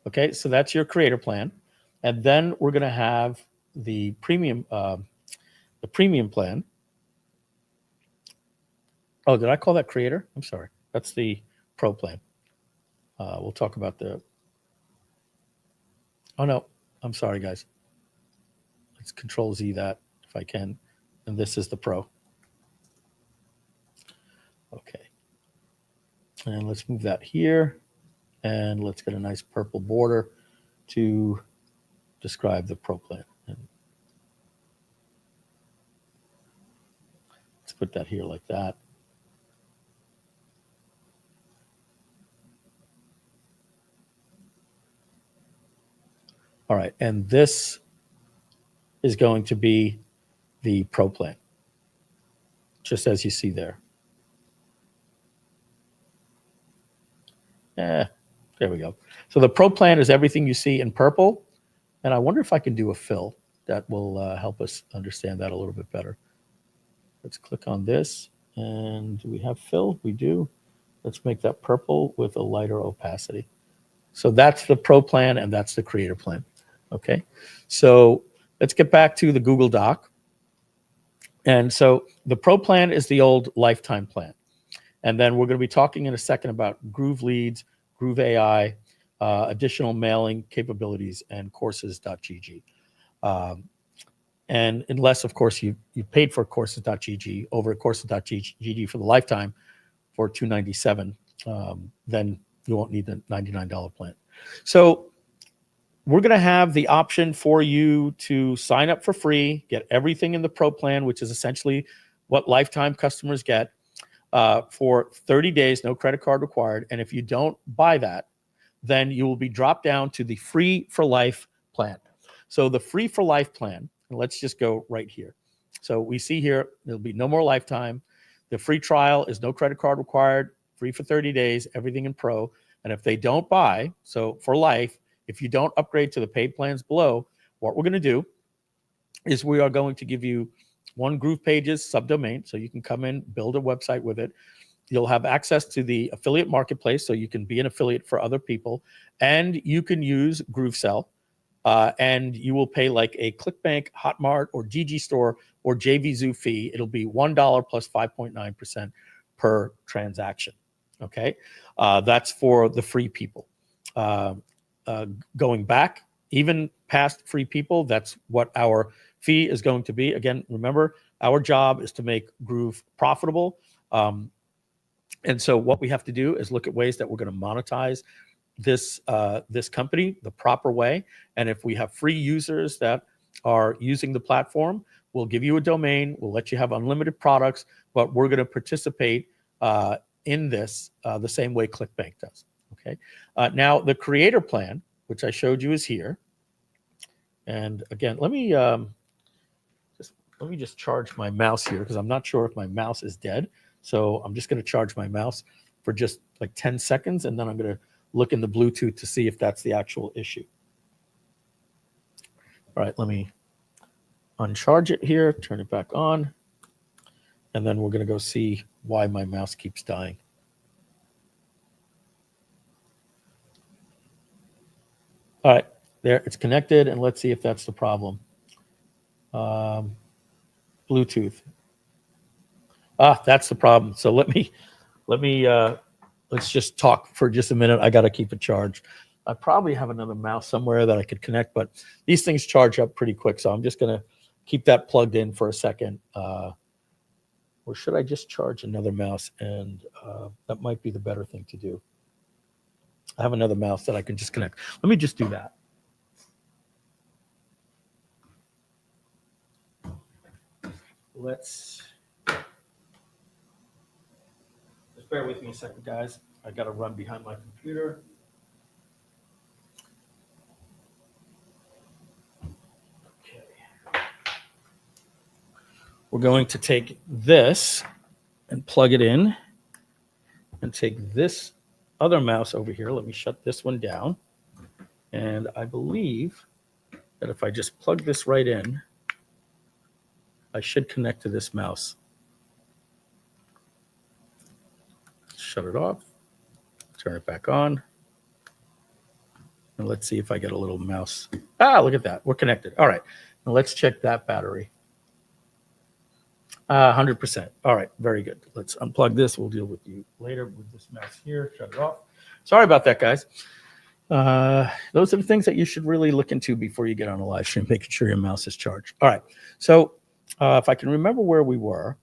Okay, so that's your creator plan. And then we're going to have the premium plan. Oh, did I call that creator? I'm sorry. That's the pro plan. We'll talk about the, oh no, I'm sorry, guys. Let's Control Z that if I can. And this is the pro. Okay. And let's move that here. And let's get a nice purple border to describe the pro plan. And let's put that here like that. All right, and this is going to be the Pro plan, just as you see there. There we go. So the Pro plan is everything you see in purple. And I wonder if I can do a fill that will help us understand that a little bit better. Let's click on this. And do we have fill? We do. Let's make that purple with a lighter opacity. So that's the Pro plan and that's the Creator plan. Okay. So let's get back to the Google Doc. And so the Pro plan is the old lifetime plan. And then we're going to be talking in a second about Groove Leads, Groove AI, additional mailing capabilities, and courses.gg. And unless, of course, you paid for courses.gg over at courses.gg for the lifetime for $297, then you won't need the $99 plan. So we're going to have the option for you to sign up for free, get everything in the Pro plan, which is essentially what lifetime customers get for 30 days, no credit card required. And if you don't buy that, then you will be dropped down to the free for life plan. So the free for life plan, and let's just go right here. So we see here, there'll be no more lifetime. The free trial is no credit card required, free for 30 days, everything in Pro. And if they don't buy, so for life, if you don't upgrade to the paid plans below, what we're going to do is we are going to give you one Groove Pages subdomain, so you can come in, build a website with it. You'll have access to the affiliate marketplace, so you can be an affiliate for other people, and you can use GrooveSell, and you will pay like a ClickBank, Hotmart, or GG Store, or JVZoo fee. It'll be $1 plus 5.9% per transaction. Okay, that's for the free people. Going back, even past free people, that's what our fee is going to be. Again, remember, our job is to make Groove profitable. And so what we have to do is look at ways that we're going to monetize this this company the proper way. And if we have free users that are using the platform, we'll give you a domain. We'll let you have unlimited products, but we're going to participate in this the same way ClickBank does. Okay. Now the Creator plan, which I showed you, is here. And again, let me just charge my mouse here because I'm not sure if my mouse is dead. So I'm just going to charge my mouse for just like 10 seconds, and then I'm going to look in the Bluetooth to see if that's the actual issue. All right, let me uncharge it here, turn it back on, and then we're going to go see why my mouse keeps dying. All right, there, it's connected, and let's see if that's the problem. Bluetooth. That's the problem. So let's just talk for just a minute. I got to keep it charged. I probably have another mouse somewhere that I could connect, but these things charge up pretty quick. So I'm just going to keep that plugged in for a second. Or should I just charge another mouse? And that might be the better thing to do. I have another mouse that I can just connect. Let me just do that. Let's just bear with me a second, guys. I got to run behind my computer. Okay. We're going to take this and plug it in and take this other mouse over here. Let me shut this one down. And I believe that if I just plug this right in, I should connect to this mouse. Shut it off, turn it back on. And let's see if I get a little mouse. Look at that, we're connected. All right, now let's check that battery. 100%. All right, very good. Let's unplug this. We'll deal with you later with this mouse here. Shut it off. Sorry about that, guys. Those are the things that you should really look into before you get on a live stream, making sure your mouse is charged. All right, so if I can remember where we were.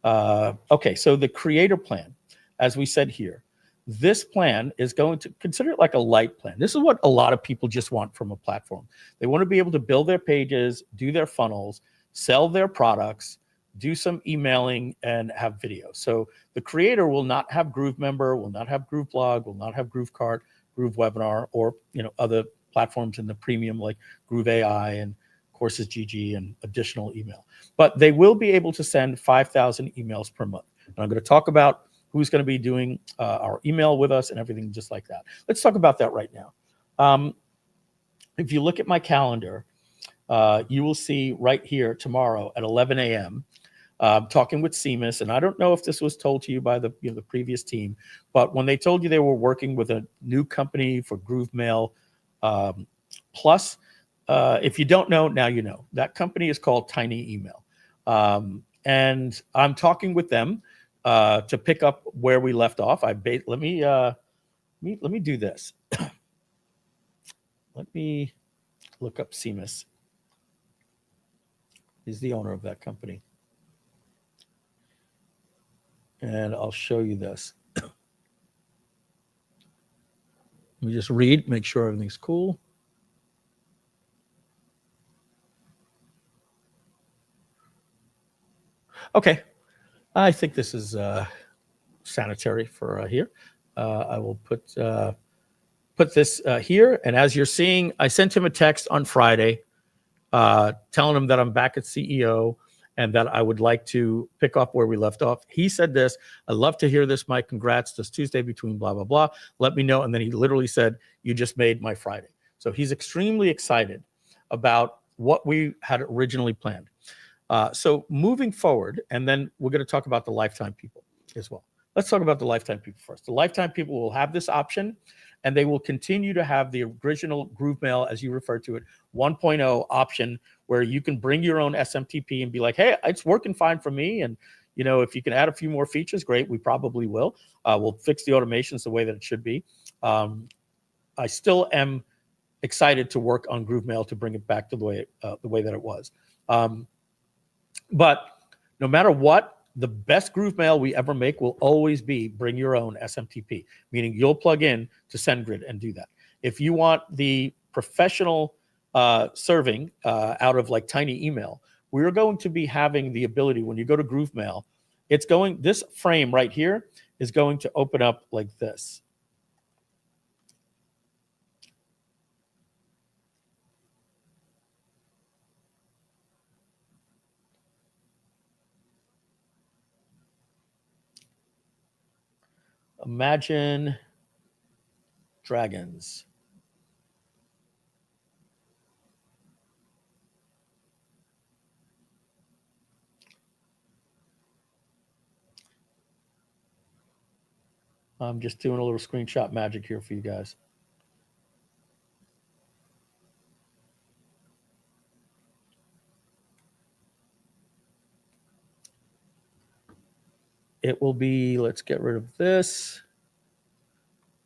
Okay, so the Creator plan, as we said here, this plan is going to consider it like a light plan. This is what a lot of people just want from a platform. They want to be able to build their pages, do their funnels, sell their products, do some emailing, and have videos. So the Creator will not have Groove Member, will not have Groove Blog, will not have Groove Cart, Groove Webinar, or other platforms in the premium like Groove AI and courses GG, and additional email. But they will be able to send 5,000 emails per month. And I'm going to talk about who's going to be doing our email with us and everything just like that. Let's talk about that right now. If you look at my calendar, you will see right here tomorrow at 11 a.m. Talking with Seamus, and I don't know if this was told to you by the the previous team, but when they told you they were working with a new company for Groovemail Plus, if you don't know, now you know. That company is called Tiny Email, and I'm talking with them to pick up where we left off. Let me do this. Let me look up Seamus. He's the owner of that company. And I'll show you this. Let me just read, make sure everything's cool. Okay, I think this is sanitary for here. I will put this here. And as you're seeing, I sent him a text on Friday telling him that I'm back at CEO and that I would like to pick up where we left off. He said this: "I'd love to hear this, Mike. Congrats. This Tuesday between blah, blah, blah. Let me know." And then he literally said, "You just made my Friday." So he's extremely excited about what we had originally planned. So moving forward, and then we're going to talk about the lifetime people as well. Let's talk about the lifetime people first. The lifetime people will have this option, and they will continue to have the original Groovemail, as you refer to it, 1.0 option, where you can bring your own SMTP and be like, "Hey, it's working fine for me." And if you can add a few more features, great. We probably will. We'll fix the automations the way that it should be. I still am excited to work on Groovemail to bring it back to the way that it was. But no matter what, the best Groovemail we ever make will always be bring your own SMTP, meaning you'll plug in to SendGrid and do that. If you want the professional serving out of like Tiny Email, we're going to be having the ability, when you go to Groovemail, this frame right here is going to open up like this. Imagine dragons. I'm just doing a little screenshot magic here for you guys. It will be, let's get rid of this.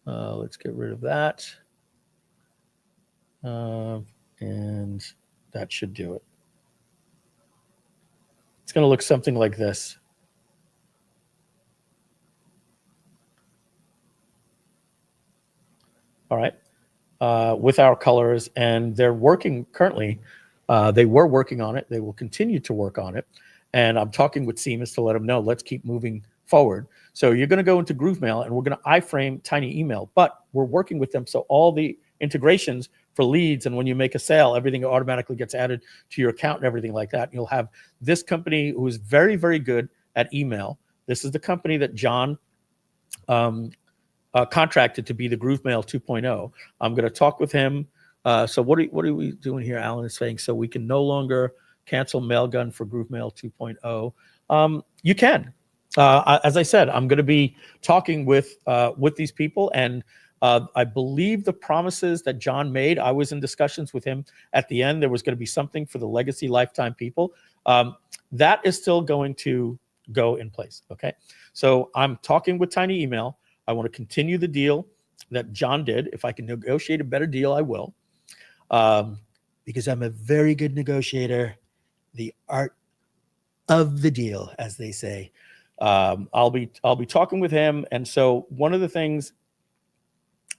Let's get rid of that. And that should do it. It's going to look something like this. All right. With our colors, and they're working currently. They were working on it. They will continue to work on it. And I'm talking with Seamus to let them know, let's keep moving forward. So you're going to go into Groovemail, and we're going to iframe Tiny Email, but we're working with them. So all the integrations for leads, and when you make a sale, everything automatically gets added to your account and everything like that. You'll have this company who is very, very good at email. This is the company that John contracted to be the Groovemail 2.0. I'm going to talk with him. So what are we doing here? Alan is saying, so we can no longer cancel Mailgun for Groovemail 2.0. You can. As I said, I'm going to be talking with these people, and I believe the promises that John made, I was in discussions with him at the end. There was going to be something for the legacy lifetime people. That is still going to go in place. Okay. So I'm talking with Tiny Email. I want to continue the deal that John did. If I can negotiate a better deal, I will. Because I'm a very good negotiator. The art of the deal, as they say. I'll be talking with him. And so one of the things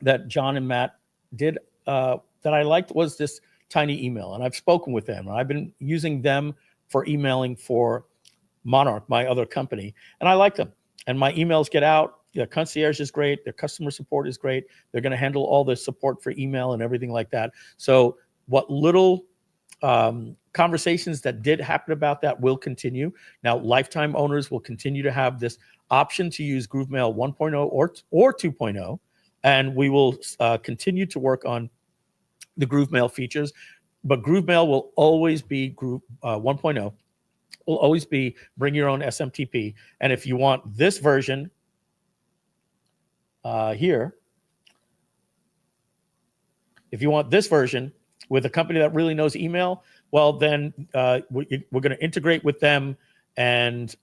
that John and Matt did that I liked was this Tiny Email. And I've spoken with them. I've been using them for emailing for Monarch, my other company. And I like them. And my emails get out. The concierge is great. Their customer support is great. They're going to handle all the support for email and everything like that. So what little conversations that did happen about that will continue. Now, lifetime owners will continue to have this option to use GrooveMail 1.0 or 2.0, and we will continue to work on the GrooveMail features. But GrooveMail will always be 1.0, will always be bring your own SMTP. And if you want this version here, if you want this version with a company that really knows email, well, then we're going to integrate with them, and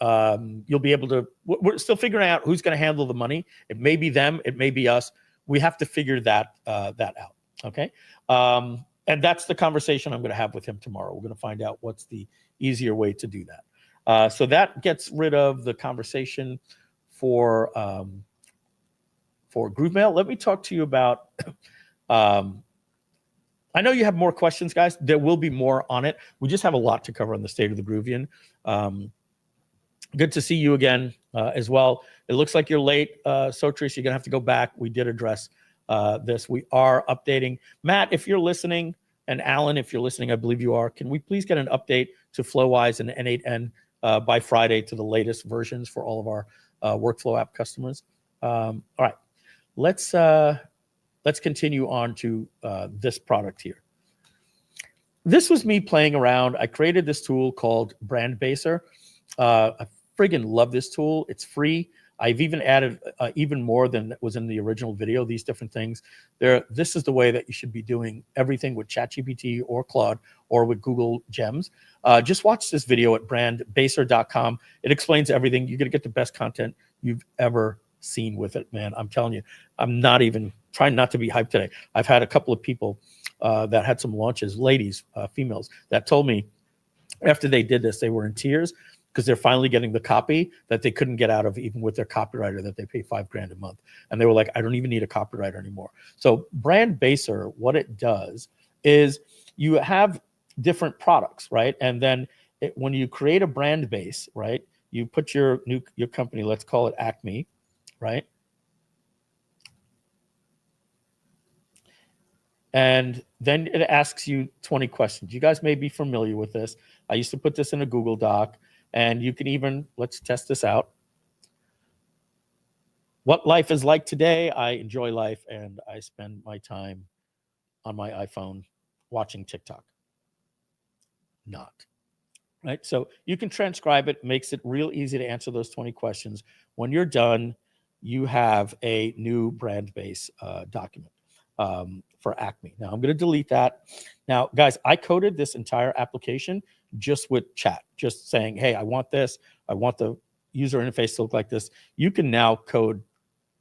you'll be able to. We're still figuring out who's going to handle the money. It may be them, it may be us. We have to figure that out. Okay, and that's the conversation I'm going to have with him tomorrow. We're going to find out what's the easier way to do that. So that gets rid of the conversation for GrooveMail. Let me talk to you about. I know you have more questions, guys. There will be more on it. We just have a lot to cover on the state of the Groovion. Good to see you again as well. It looks like you're late, Sotris. You're going to have to go back. We did address this. We are updating. Matt, if you're listening, and Alan, if you're listening, I believe you are, can we please get an update to FlowWise and N8N by Friday to the latest versions for all of our workflow app customers? All right. Let's continue on to this product here. This was me playing around. I created this tool called Brand Baser. I friggin' love this tool. It's free. I've even added even more than was in the original video, these different things. This is the way that you should be doing everything with ChatGPT or Claude or with Google Gems. Just watch this video at brandbaser.com. It explains everything. You're going to get the best content you've ever seen with it, man. I'm telling you, I'm not even trying not to be hyped today. I've had a couple of people that had some launches, ladies, females, that told me after they did this, they were in tears because they're finally getting the copy that they couldn't get out of even with their copywriter that they pay $5,000 a month. And they were like, I don't even need a copywriter anymore. So Brand Baser, what it does is you have different products, right? And then when you create a brand base, right, you put your company, let's call it Acme, right? And then it asks you 20 questions. You guys may be familiar with this. I used to put this in a Google Doc, and you can even, let's test this out. What life is like today. I enjoy life, and I spend my time on my iPhone watching TikTok. Not. Right? So you can transcribe it, makes it real easy to answer those 20 questions. When you're done, you have a new brand base document for Acme. Now I'm going to delete that. Now, guys, I coded this entire application just with chat, just saying, hey, I want this. I want the user interface to look like this. You can now code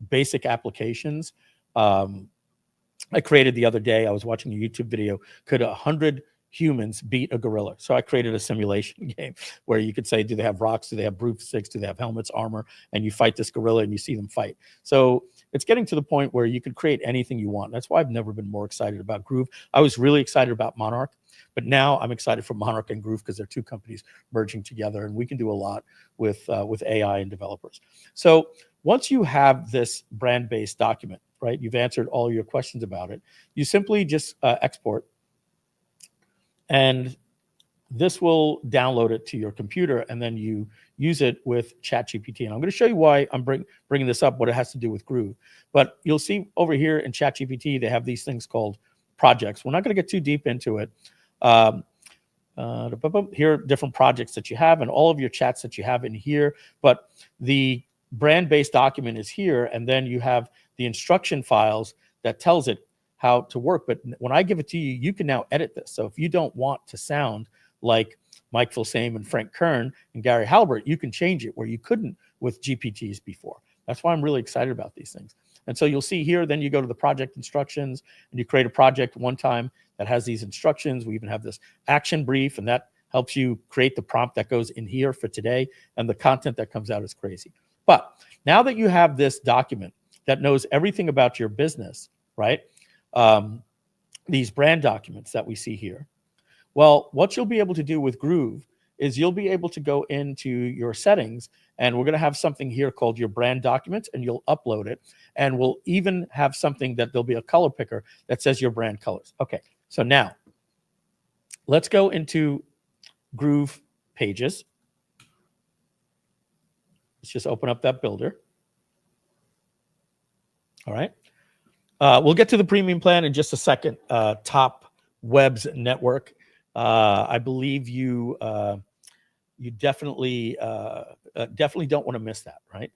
basic applications. I created the other day, I was watching a YouTube video, could 100 humans beat a gorilla? So I created a simulation game where you could say, do they have rocks? Do they have broomsticks? Do they have helmets, armor? And you fight this gorilla and you see them fight. So it's getting to the point where you could create anything you want. That's why I've never been more excited about Groove. I was really excited about Monarch, but now I'm excited for Monarch and Groove because they're two companies merging together, and we can do a lot with AI and developers. So once you have this brand-based document, right, you've answered all your questions about it, you simply just export, and this will download it to your computer, and then you use it with ChatGPT. And I'm going to show you why I'm bringing this up, what it has to do with Groove. But you'll see over here in ChatGPT, they have these things called projects. We're not going to get too deep into it. Here are different projects that you have and all of your chats that you have in here. But the brand-based document is here, and then you have the instruction files that tells it how to work. But when I give it to you, you can now edit this. So if you don't want to sound like Mike Filsaime and Frank Kern and Gary Halbert, you can change it where you couldn't with GPTs before. That's why I'm really excited about these things. And so you'll see here, then you go to the project instructions and you create a project one time that has these instructions. We even have this action brief, and that helps you create the prompt that goes in here for today. And the content that comes out is crazy. But now that you have this document that knows everything about your business, right? These brand documents that we see here. Well, what you'll be able to do with Groove is you'll be able to go into your settings, and we're going to have something here called your brand documents, and you'll upload it. And we'll even have something that there'll be a color picker that says your brand colors. Okay, so now let's go into Groove pages. Let's just open up that builder. All right. We'll get to the premium plan in just a second. Top Webs Network. I believe you definitely don't want to miss that, right?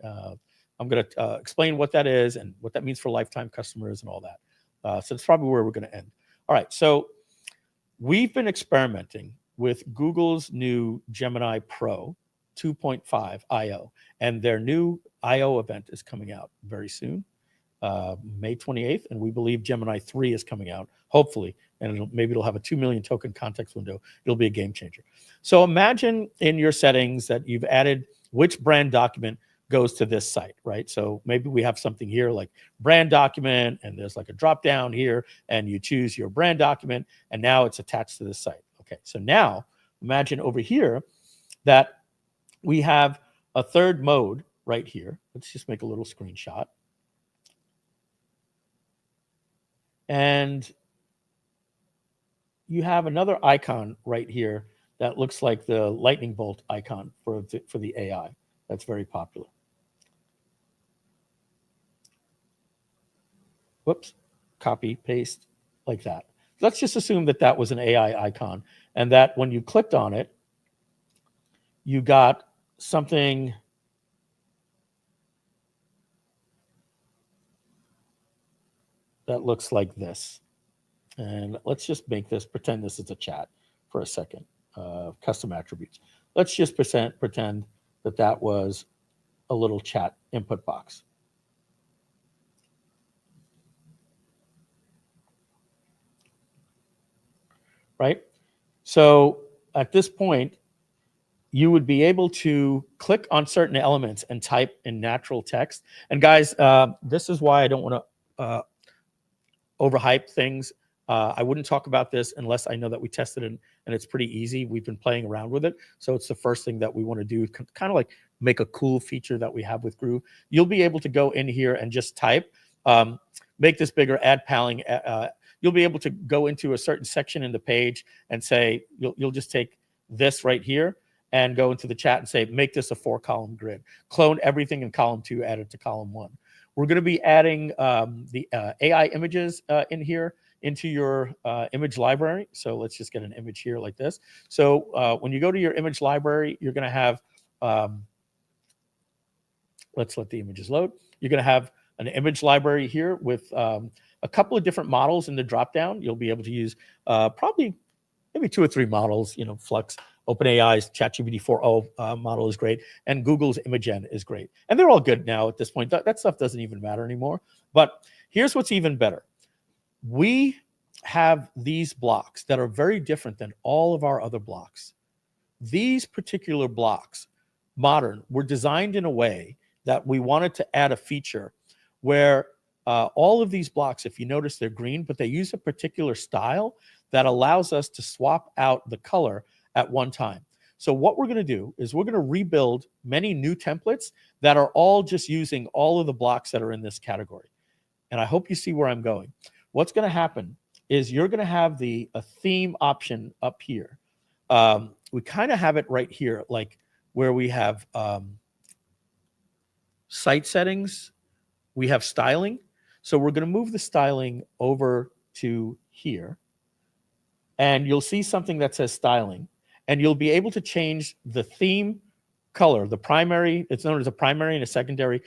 I'm going to explain what that is and what that means for lifetime customers and all that. So that's probably where we're going to end. All right. So we've been experimenting with Google's new Gemini Pro 2.5 IO, and their new IO event is coming out very soon. May 28th, and we believe Gemini 3 is coming out, hopefully, and maybe it'll have a 2 million token context window. It'll be a game changer. So imagine in your settings that you've added which brand document goes to this site, right? So maybe we have something here like brand document, and there's like a drop down here, and you choose your brand document, and now it's attached to this site. Okay, so now imagine over here that we have a third mode right here. Let's just make a little screenshot. And you have another icon right here that looks like the lightning bolt icon for the AI. That's very popular. Whoops, copy, paste, like that. Let's just assume that that was an AI icon, and that when you clicked on it, you got something that looks like this. And let's just make this, pretend this is a chat for a second. Custom attributes. Let's just pretend that that was a little chat input box. Right? So at this point, you would be able to click on certain elements and type in natural text. And guys, this is why I don't want to overhype things. I wouldn't talk about this unless I know that we tested it and it's pretty easy. We've been playing around with it. So it's the first thing that we want to do, kind of like make a cool feature that we have with Groove. You'll be able to go in here and just type, make this bigger, add paling. You'll be able to go into a certain section in the page and say, you'll just take this right here and go into the chat and say, make this a 4-column grid. Clone everything in column 2, add it to column 1. We're going to be adding the AI images in here into your image library. So let's just get an image here like this. So when you go to your image library, you're going to have, let's let the images load. You're going to have an image library here with a couple of different models in the dropdown. You'll be able to use probably maybe 2 or 3 models, Flux, OpenAI's ChatGPT 4o model is great, and Google's Imagen is great. And they're all good now at this point. That stuff doesn't even matter anymore. But here's what's even better. We have these blocks that are very different than all of our other blocks. These particular blocks, modern, were designed in a way that we wanted to add a feature where all of these blocks, if you notice, they're green, but they use a particular style that allows us to swap out the color at one time. So what we're going to do is we're going to rebuild many new templates that are all just using all of the blocks that are in this category. And I hope you see where I'm going. What's going to happen is you're going to have a theme option up here. We kind of have it right here, like where we have site settings, we have styling. So we're going to move the styling over to here. And you'll see something that says styling. And you'll be able to change the theme color, the primary, it's known as a primary and a secondary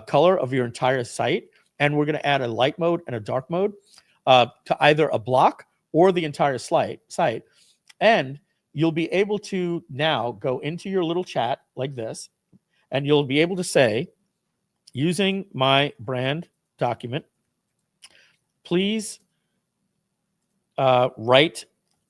color of your entire site. And we're going to add a light mode and a dark mode to either a block or the entire site. And you'll be able to now go into your little chat like this, and you'll be able to say, using my brand document, please write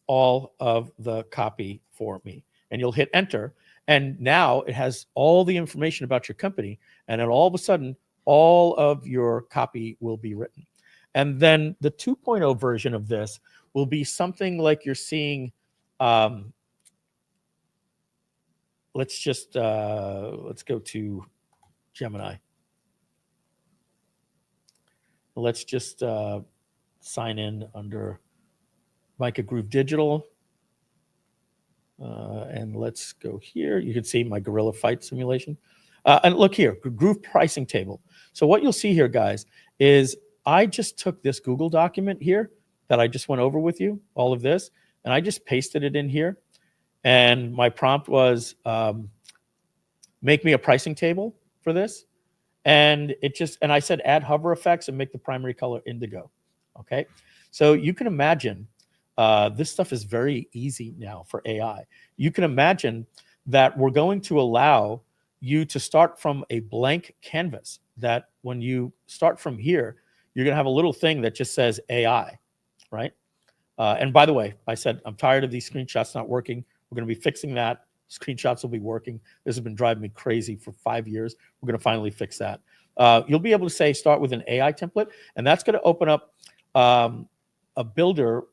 all of the copy for me. And you'll hit enter. And now it has all the information about your company. And then all of a sudden, all of your copy will be written. And then the 2.0 version of this will be something like you're seeing. Let's go to Gemini. Let's just sign in under Micah Groove Digital. And let's go here. You can see my gorilla fight simulation. And look here, Groove pricing table. So what you'll see here, guys, is I just took this Google document here that I just went over with you, all of this, and I just pasted it in here. And my prompt was, make me a pricing table for this. And I said, add hover effects and make the primary color indigo. Okay. So you can imagine, this stuff is very easy now for AI. You can imagine that we're going to allow you to start from a blank canvas, that when you start from here, you're going to have a little thing that just says AI, right? And by the way, I said, I'm tired of these screenshots not working. We're going to be fixing that. Screenshots will be working. This has been driving me crazy for 5 years. We're going to finally fix that. You'll be able to say, start with an AI template, and that's going to open up a builder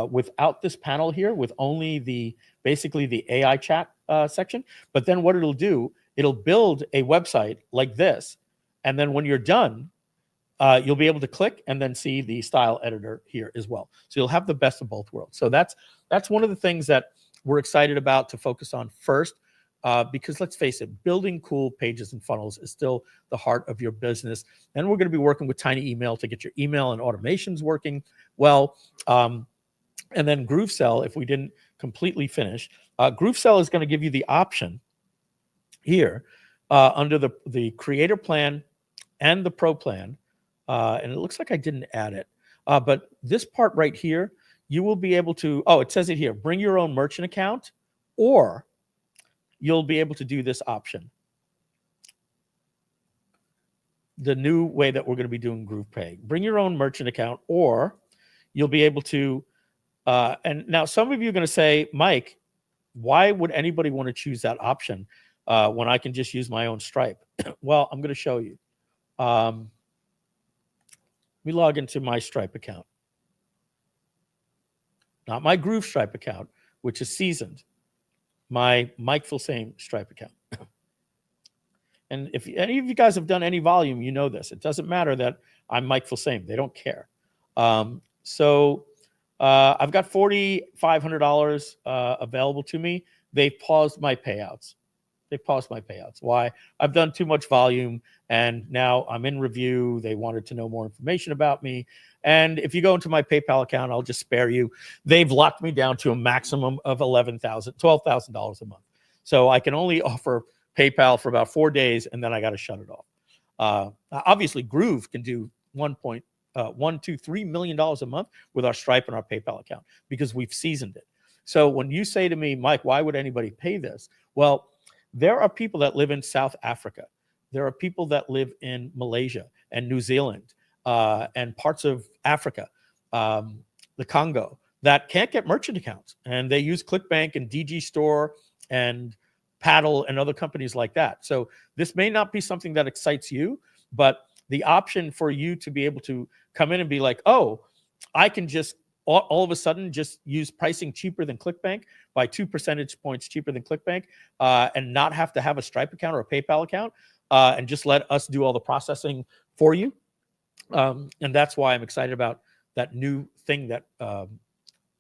without this panel here, with only basically the AI chat section. But then what it'll do, it'll build a website like this. And then when you're done, you'll be able to click and then see the style editor here as well. So you'll have the best of both worlds. So that's one of the things that we're excited about to focus on first, because let's face it, building cool pages and funnels is still the heart of your business. And we're going to be working with Tiny Email to get your email and automations working well. And then GrooveCell, if we didn't completely finish, GrooveCell is going to give you the option here under the creator plan and the pro plan. And it looks like I didn't add it. But this part right here, you will be able to, it says it here, bring your own merchant account, or you'll be able to do this option. The new way that we're going to be doing GroovePay. Bring your own merchant account, or you'll be able to, and now some of you are going to say, Mike, why would anybody want to choose that option when I can just use my own Stripe? Well, I'm going to show you. Let me log into my Stripe account. Not my Groove Stripe account, which is seasoned. My Mike Filsaime Stripe account. And if any of you guys have done any volume, you know this. It doesn't matter that I'm Mike Filsaime. They don't care. So I've got $4,500 available to me. They paused my payouts. Why? I've done too much volume, and now I'm in review. They wanted to know more information about me. And if you go into my PayPal account, I'll just spare you. They've locked me down to a maximum of $12,000 a month. So I can only offer PayPal for about 4 days, and then I got to shut it off. Obviously, Groove can do $1, $2, $3 million a month with our Stripe and our PayPal account, because we've seasoned it. So when you say to me, Mike, why would anybody pay this? Well, there are people that live in South Africa. There are people that live in Malaysia and New Zealand and parts of Africa, the Congo, that can't get merchant accounts. And they use ClickBank and DG Store and Paddle and other companies like that. So this may not be something that excites you, but the option for you to be able to come in and be like, oh, I can just all of a sudden just use pricing cheaper than ClickBank by 2 percentage points cheaper than ClickBank, and not have to have a Stripe account or a PayPal account, and just let us do all the processing for you. And that's why I'm excited about that new thing that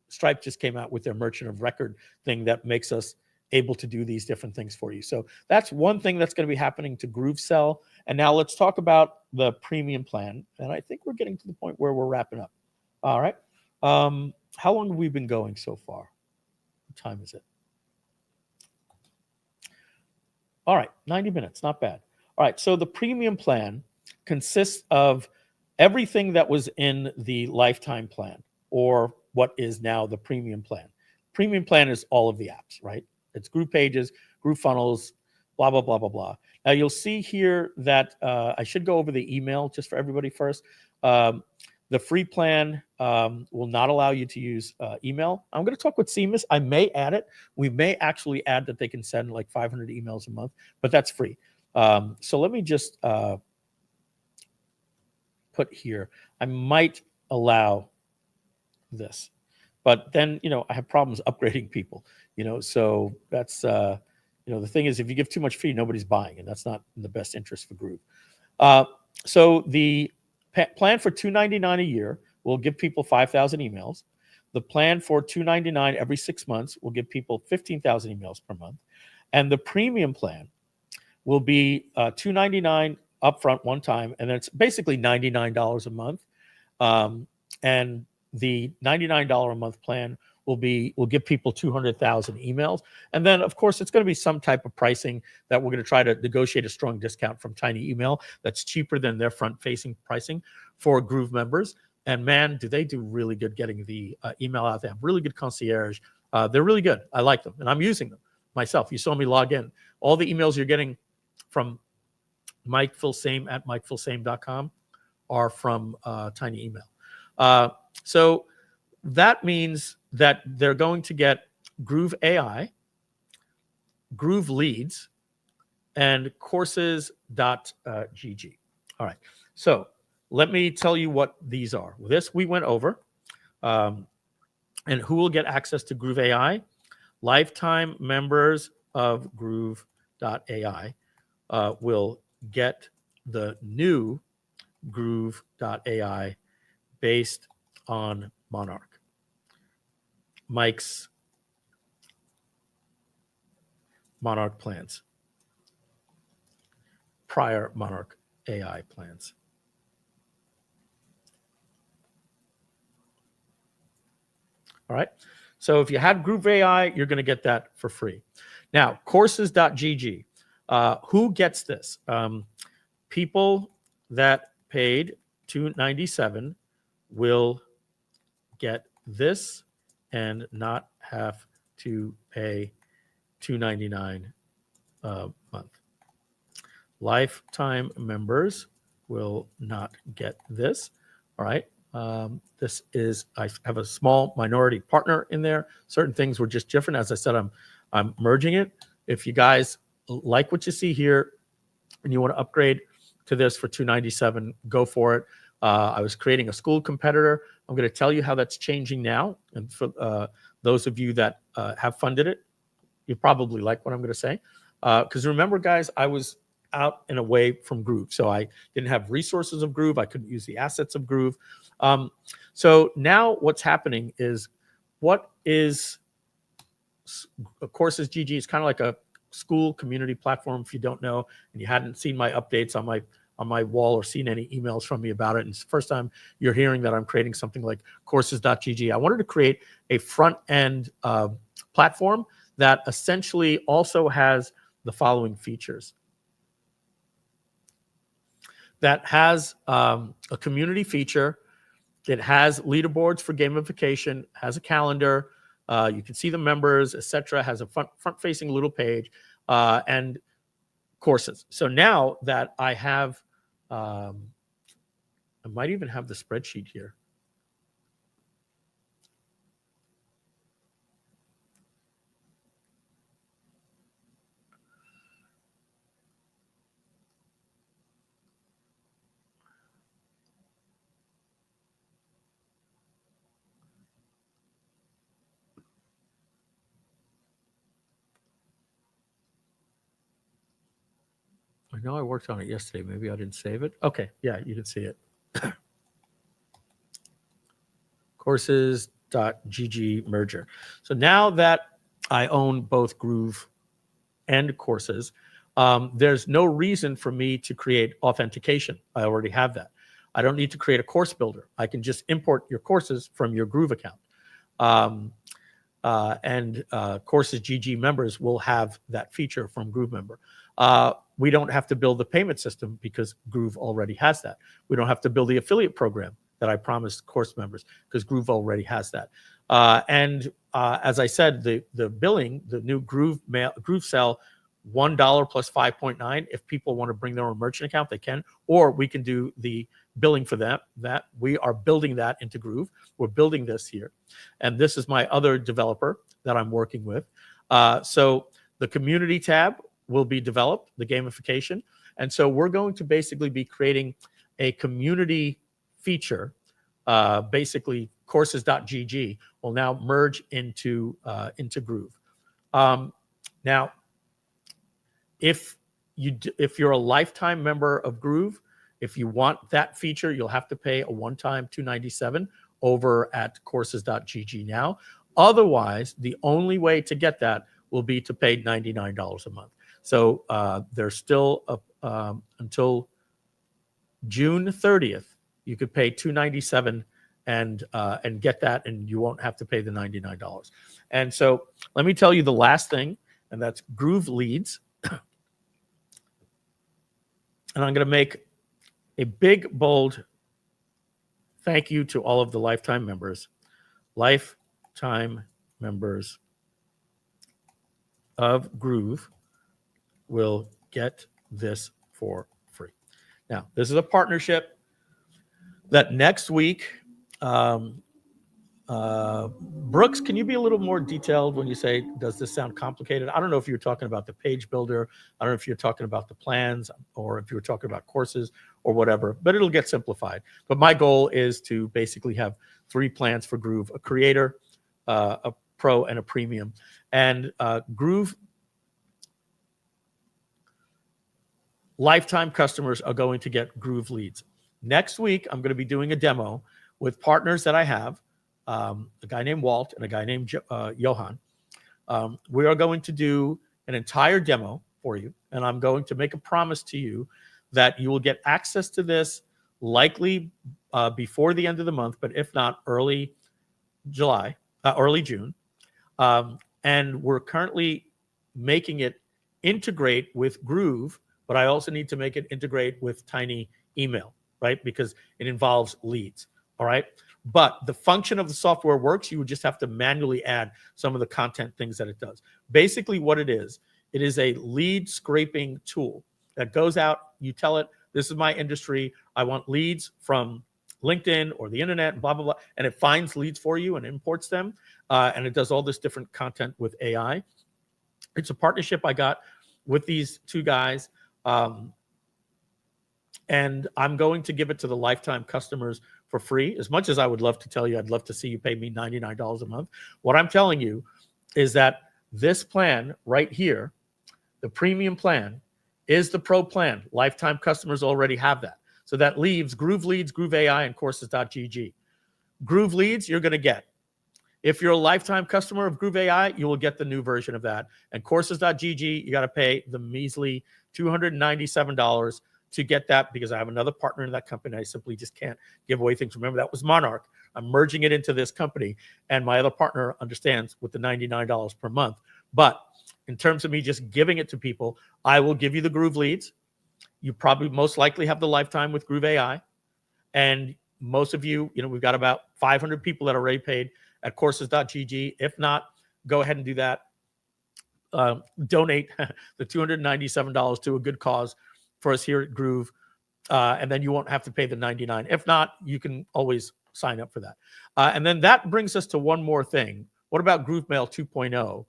Stripe just came out with, their merchant of record thing that makes us able to do these different things for you. So that's one thing that's going to be happening to GrooveCell. And now let's talk about the premium plan. And I think we're getting to the point where we're wrapping up. All right. How long have we been going so far? What time is it? All right, 90 minutes, not bad. All right, so the premium plan consists of everything that was in the lifetime plan, or what is now the premium plan. Premium plan is all of the apps, right? It's Groove Pages, Groove Funnels, blah, blah, blah, blah, blah. Now you'll see here that I should go over the email just for everybody first. The free plan will not allow you to use email. I'm going to talk with Seamus. I may add it. We may actually add that they can send like 500 emails a month, but that's free. So let me just put here. I might allow this, but then, I have problems upgrading people, so that's, the thing is, if you give too much free, nobody's buying, and that's not in the best interest for Groove. So the plan for $299 a year will give people 5,000 emails. The plan for $2.99 every 6 months will give people 15,000 emails per month. And the premium plan will be $2.99 upfront one time, and then it's basically $99 a month. And the $99 a month plan will give people 200,000 emails. And then, of course, it's going to be some type of pricing that we're going to try to negotiate a strong discount from Tiny Email that's cheaper than their front-facing pricing for Groove members. And man, do they do really good getting the email out. They have really good concierge. They're really good. I like them, and I'm using them myself. You saw me log in. All the emails you're getting from Mike Filsaime at mikefilsaime.com are from Tiny Email. So that means that they're going to get Groove AI, Groove Leads, and courses.gg. All right. So let me tell you what these are. This we went over. And who will get access to Groove AI? Lifetime members of Groove.ai will get the new Groove.ai based on Monarch. Mike's Monarch plans, prior Monarch AI plans. All right. So if you had Groove AI, you're going to get that for free. Now, courses.gg. Who gets this? People that paid $297 will get this and not have to pay $299 a month. Lifetime members will not get this. All right. This is, I have a small minority partner in there. Certain things were just different. As I said, I'm merging it. If you guys like what you see here and you want to upgrade to this for $297, go for it. I was creating a school competitor. I'm going to tell you how that's changing now. And for those of you that have funded it, you probably like what I'm going to say. Because remember, guys, I was out and away from Groove. So I didn't have resources of Groove. I couldn't use the assets of Groove. So now what's happening is, what is Courses GG? It's kind of like a school community platform. If you don't know and you hadn't seen my updates on my wall or seen any emails from me about it, and it's the first time you're hearing that I'm creating something like courses.gg. I wanted to create a front end platform that essentially also has the following features. That has a community feature. It has leaderboards for gamification, has a calendar. You can see the members, etc. Has a front-facing little page and courses. So now that I have, I might even have the spreadsheet here. I know I worked on it yesterday. Maybe I didn't save it. Okay, yeah, you can see it. Courses.gg merger. So now that I own both Groove and Courses, there's no reason for me to create authentication. I already have that. I don't need to create a course builder. I can just import your courses from your Groove account. Courses GG members will have that feature from Groove member. We don't have to build the payment system because Groove already has that. We don't have to build the affiliate program that I promised course members because Groove already has that. As I said, the billing, the new Groove sell, $1 plus 5.9. If people want to bring their own merchant account, they can, or we can do the billing for them. That we are building that into Groove. We're building this here, and this is my other developer that I'm working with. So the community tab will be developed, the gamification, and so we're going to basically be creating a community feature. Basically, courses.gg will now merge into Groove. Now, if you're a lifetime member of Groove, if you want that feature, you'll have to pay a one-time $297, over at courses.gg now. Otherwise, the only way to get that will be to pay $99 a month. So there's still until June 30th, you could pay $297 and get that, and you won't have to pay the $99. And so let me tell you the last thing, and that's Groove Leads. And I'm going to make a big, bold thank you to all of the lifetime members. Lifetime members of Groove will get this for free. Now, this is a partnership that next week, Brooks, can you be a little more detailed when you say, does this sound complicated? I don't know if you're talking about the page builder. I don't know if you're talking about the plans or if you were talking about courses or whatever, but it'll get simplified. But my goal is to basically have 3 plans for Groove: a creator, a pro, and a premium. And Groove lifetime customers are going to get Groove Leads. Next week, I'm going to be doing a demo with partners that I have, a guy named Walt and a guy named Johan. We are going to do an entire demo for you, and I'm going to make a promise to you that you will get access to this likely before the end of the month, but if not, early June. And we're currently making it integrate with Groove, but I also need to make it integrate with Tiny Email, right? Because it involves leads, all right? But the function of the software works. You would just have to manually add some of the content things that it does. Basically what it is a lead scraping tool that goes out. You tell it, this is my industry. I want leads from LinkedIn or the internet, blah, blah, blah. And it finds leads for you and imports them. And it does all this different content with AI. It's a partnership I got with these 2 guys. And I'm going to give it to the lifetime customers for free. As much as I would love to tell you, I'd love to see you pay me $99 a month. What I'm telling you is that this plan right here, the premium plan, is the pro plan. Lifetime customers already have that. So that leaves Groove Leads, Groove AI, and courses.gg. Groove Leads, you're going to get. If you're a lifetime customer of Groove AI, you will get the new version of that. And courses.gg, you got to pay the measly $297 to get that, because I have another partner in that company. I simply just can't give away things. Remember, that was Monarch. I'm merging it into this company, and my other partner understands with the $99 per month. But in terms of me just giving it to people, I will give you the Groove Leads. You probably most likely have the lifetime with Groove AI. And most of you, we've got about 500 people that are already paid at courses.gg. If not, go ahead and do that. Donate the $297 to a good cause for us here at Groove, and then you won't have to pay the $99. If not, you can always sign up for that. And then that brings us to one more thing. What about Groove Mail 2.0?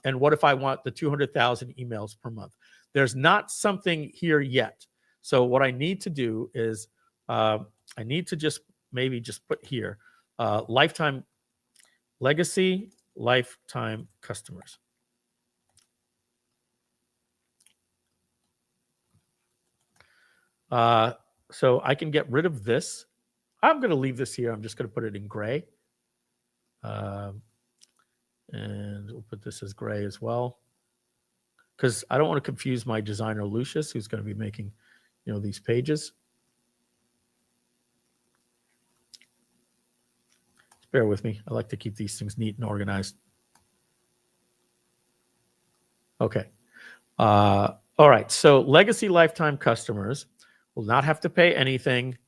And what if I want the 200,000 emails per month? There's not something here yet. So what I need to do is I need to just put here lifetime legacy, lifetime customers. So I can get rid of this. I'm going to leave this here. I'm just going to put it in gray. And we'll put this as gray as well, because I don't want to confuse my designer, Lucius, who's going to be making, these pages. Just bear with me. I like to keep these things neat and organized. Okay. All right. So legacy lifetime customers will not have to pay anything,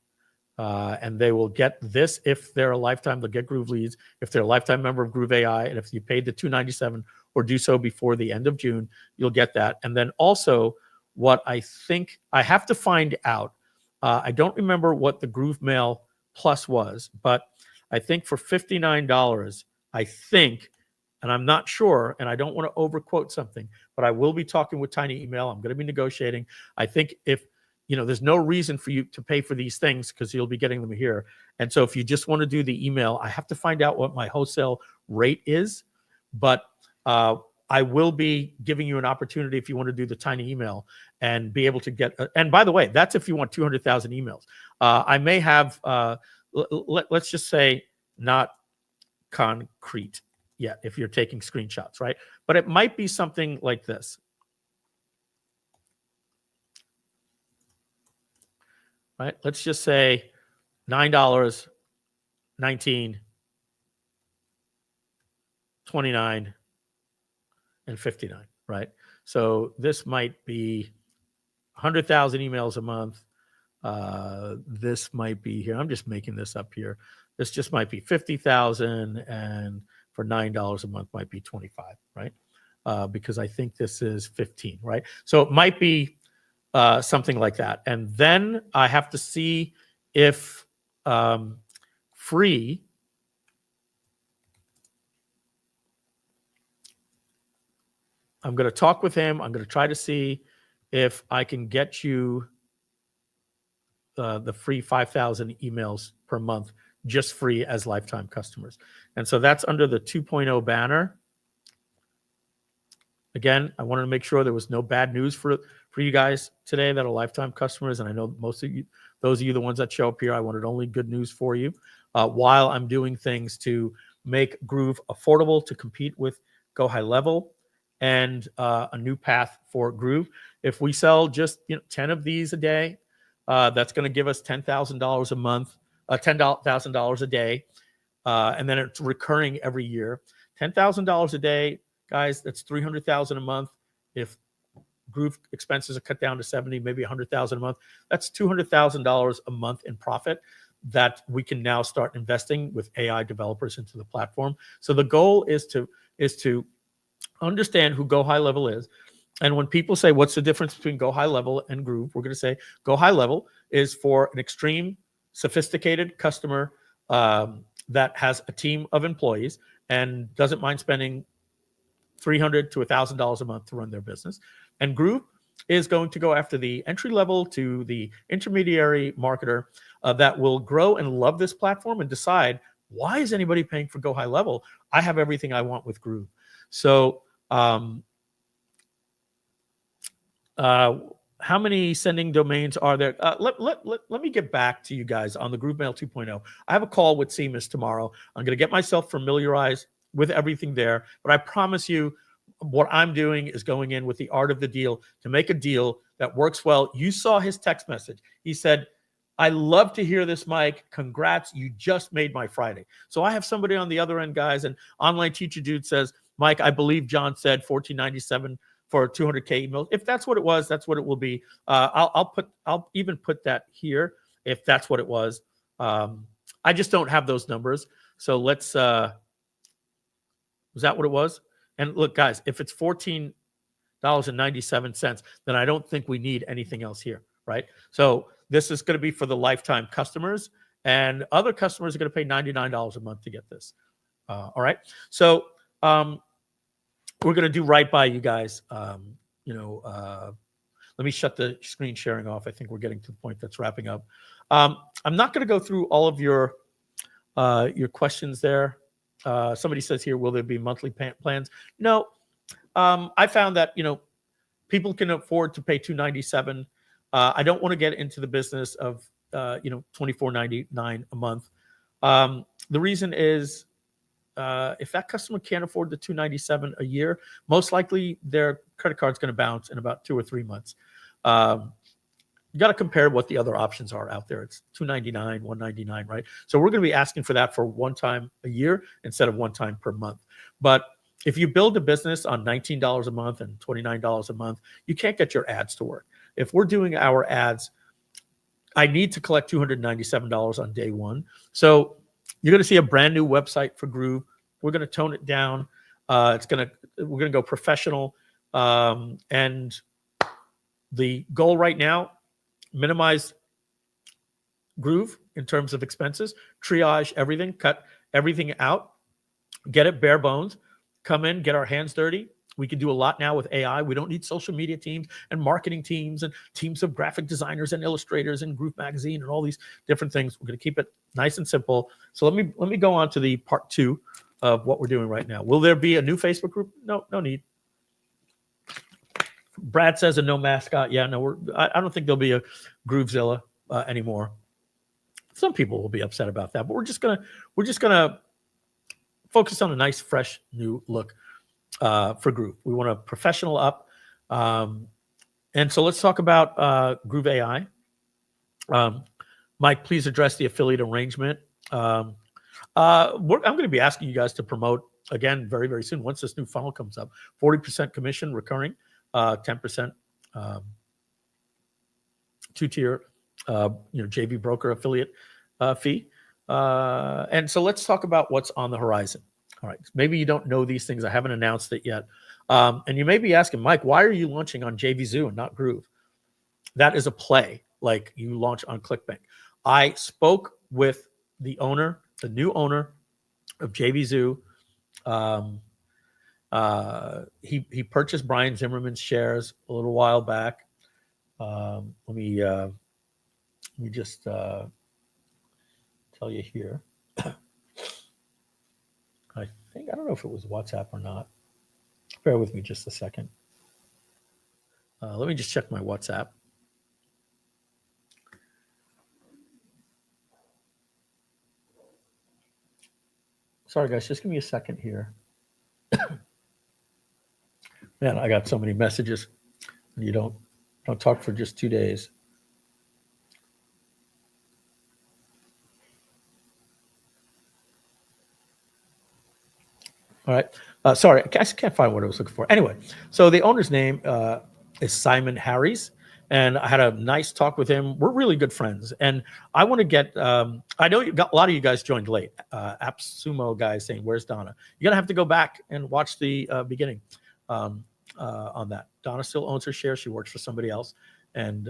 and they will get this if they're a lifetime. They'll get Groove Leads if they're a lifetime member of Groove AI, and if you paid the $297 or do so before the end of June, you'll get that. And then also, what I think I have to find out, I don't remember what the Groove Mail Plus was, but I think for $59, I think, and I'm not sure, and I don't want to overquote something, but I will be talking with Tiny Email. I'm going to be negotiating. I think if there's no reason for you to pay for these things because you'll be getting them here. And so if you just want to do the email, I have to find out what my wholesale rate is. But I will be giving you an opportunity if you want to do the Tiny Email and be able to get. And by the way, that's if you want 200,000 emails. I may have let's just say not concrete yet if you're taking screenshots, right? But it might be something like this, right? Let's just say $9, 19, 29, and 59, right? So this might be 100,000 emails a month. This might be here. I'm just making this up here. This just might be 50,000, and for $9 a month might be 25, right? Because I think this is 15, right? So it might be something like that. And then I have to see if free I'm going to talk with him. I'm going to try to see if I can get you the free 5,000 emails per month, just free as lifetime customers. And so that's under the 2.0 banner. Again, I wanted to make sure there was no bad news for you guys today that are lifetime customers. And I know most of you, those of you, the ones that show up here, I wanted only good news for you while I'm doing things to make Groove affordable to compete with Go High Level and a new path for Groove. If we sell just 10 of these a day, that's going to give us $10,000 a month, $10,000 a day, and then it's recurring every year. $10,000 a day, guys, that's $300,000 a month. If Groove expenses are cut down to 70, maybe $100,000 a month, that's $200,000 a month in profit that we can now start investing with AI developers into the platform. So the goal is to understand who Go High Level is. And when people say, what's the difference between Go High Level and Groove? We're going to say Go High Level is for an extreme, sophisticated customer that has a team of employees and doesn't mind spending $300 to $1,000 a month to run their business. And Groove is going to go after the entry level to the intermediary marketer that will grow and love this platform and decide, why is anybody paying for Go High Level? I have everything I want with Groove. So how many sending domains are there? Let me get back to you guys on the GrooveMail 2.0. I have a call with Seamus tomorrow. I'm going to get myself familiarized with everything there. But I promise you, what I'm doing is going in with the art of the deal to make a deal that works well. You saw his text message. He said, I love to hear this, Mike. Congrats. You just made my Friday. So I have somebody on the other end, guys. And Online Teacher Dude says, Mike, I believe John said $14.97 for 200K emails. If that's what it was, that's what it will be. I'll even put that here if that's what it was. I just don't have those numbers. So let's, was that what it was? And look, guys, if it's $14.97, then I don't think we need anything else here, right? So this is going to be for the lifetime customers, and other customers are going to pay $99 a month to get this. All right. So we're going to do right by you guys. Let me shut the screen sharing off. I think we're getting to the point that's wrapping up. I'm not going to go through all of your questions there. Somebody says here, will there be monthly plans? No. I found that, people can afford to pay $297. I don't want to get into the business of, $24.99 a month. The reason is, if that customer can't afford the $297 a year, most likely their credit card's going to bounce in about 2 or 3 months. You got to compare what the other options are out there. It's $299, $199, right? So we're going to be asking for that for one time a year instead of one time per month. But if you build a business on $19 a month and $29 a month, you can't get your ads to work. If we're doing our ads, I need to collect $297 on day one. So you're going to see a brand new website for Groove. We're going to tone it down. We're going to go professional. And the goal right now, minimize Groove in terms of expenses, triage everything, cut everything out, get it bare bones, come in, get our hands dirty. We can do a lot now with AI. We don't need social media teams and marketing teams and teams of graphic designers and illustrators and Groove Magazine and all these different things. We're going to keep it nice and simple. So let me go on to the part 2 of what we're doing right now. Will there be a new Facebook group? No need. Brad says a no mascot. Yeah, no, I don't think there'll be a Groovezilla anymore. Some people will be upset about that, but we're just gonna focus on a nice, fresh, new look for Groove. We want to professional up, and so let's talk about Groove AI. Mike, please address the affiliate arrangement. I'm going to be asking you guys to promote again very, very soon once this new funnel comes up. 40% commission recurring, 10% two-tier, JV broker affiliate fee. And so let's talk about what's on the horizon. All right, maybe you don't know these things. I haven't announced it yet. And you may be asking, Mike, why are you launching on JVZoo and not Groove? That is a play like you launch on ClickBank. I spoke with the owner, the new owner of JVZoo. He purchased Brian Zimmerman's shares a little while back. Let me just tell you here. I don't know if it was WhatsApp or not. Bear with me just a second. Let me just check my WhatsApp. Sorry, guys, just give me a second here. Man, I got so many messages. You don't talk for just 2 days. All right. Sorry, I can't find what I was looking for. Anyway, so the owner's name is Simon Harries, and I had a nice talk with him. We're really good friends, and I want to get. I know a lot of you guys joined late. AppSumo guys saying, "Where's Donna?" You're gonna have to go back and watch the beginning on that. Donna still owns her share. She works for somebody else, and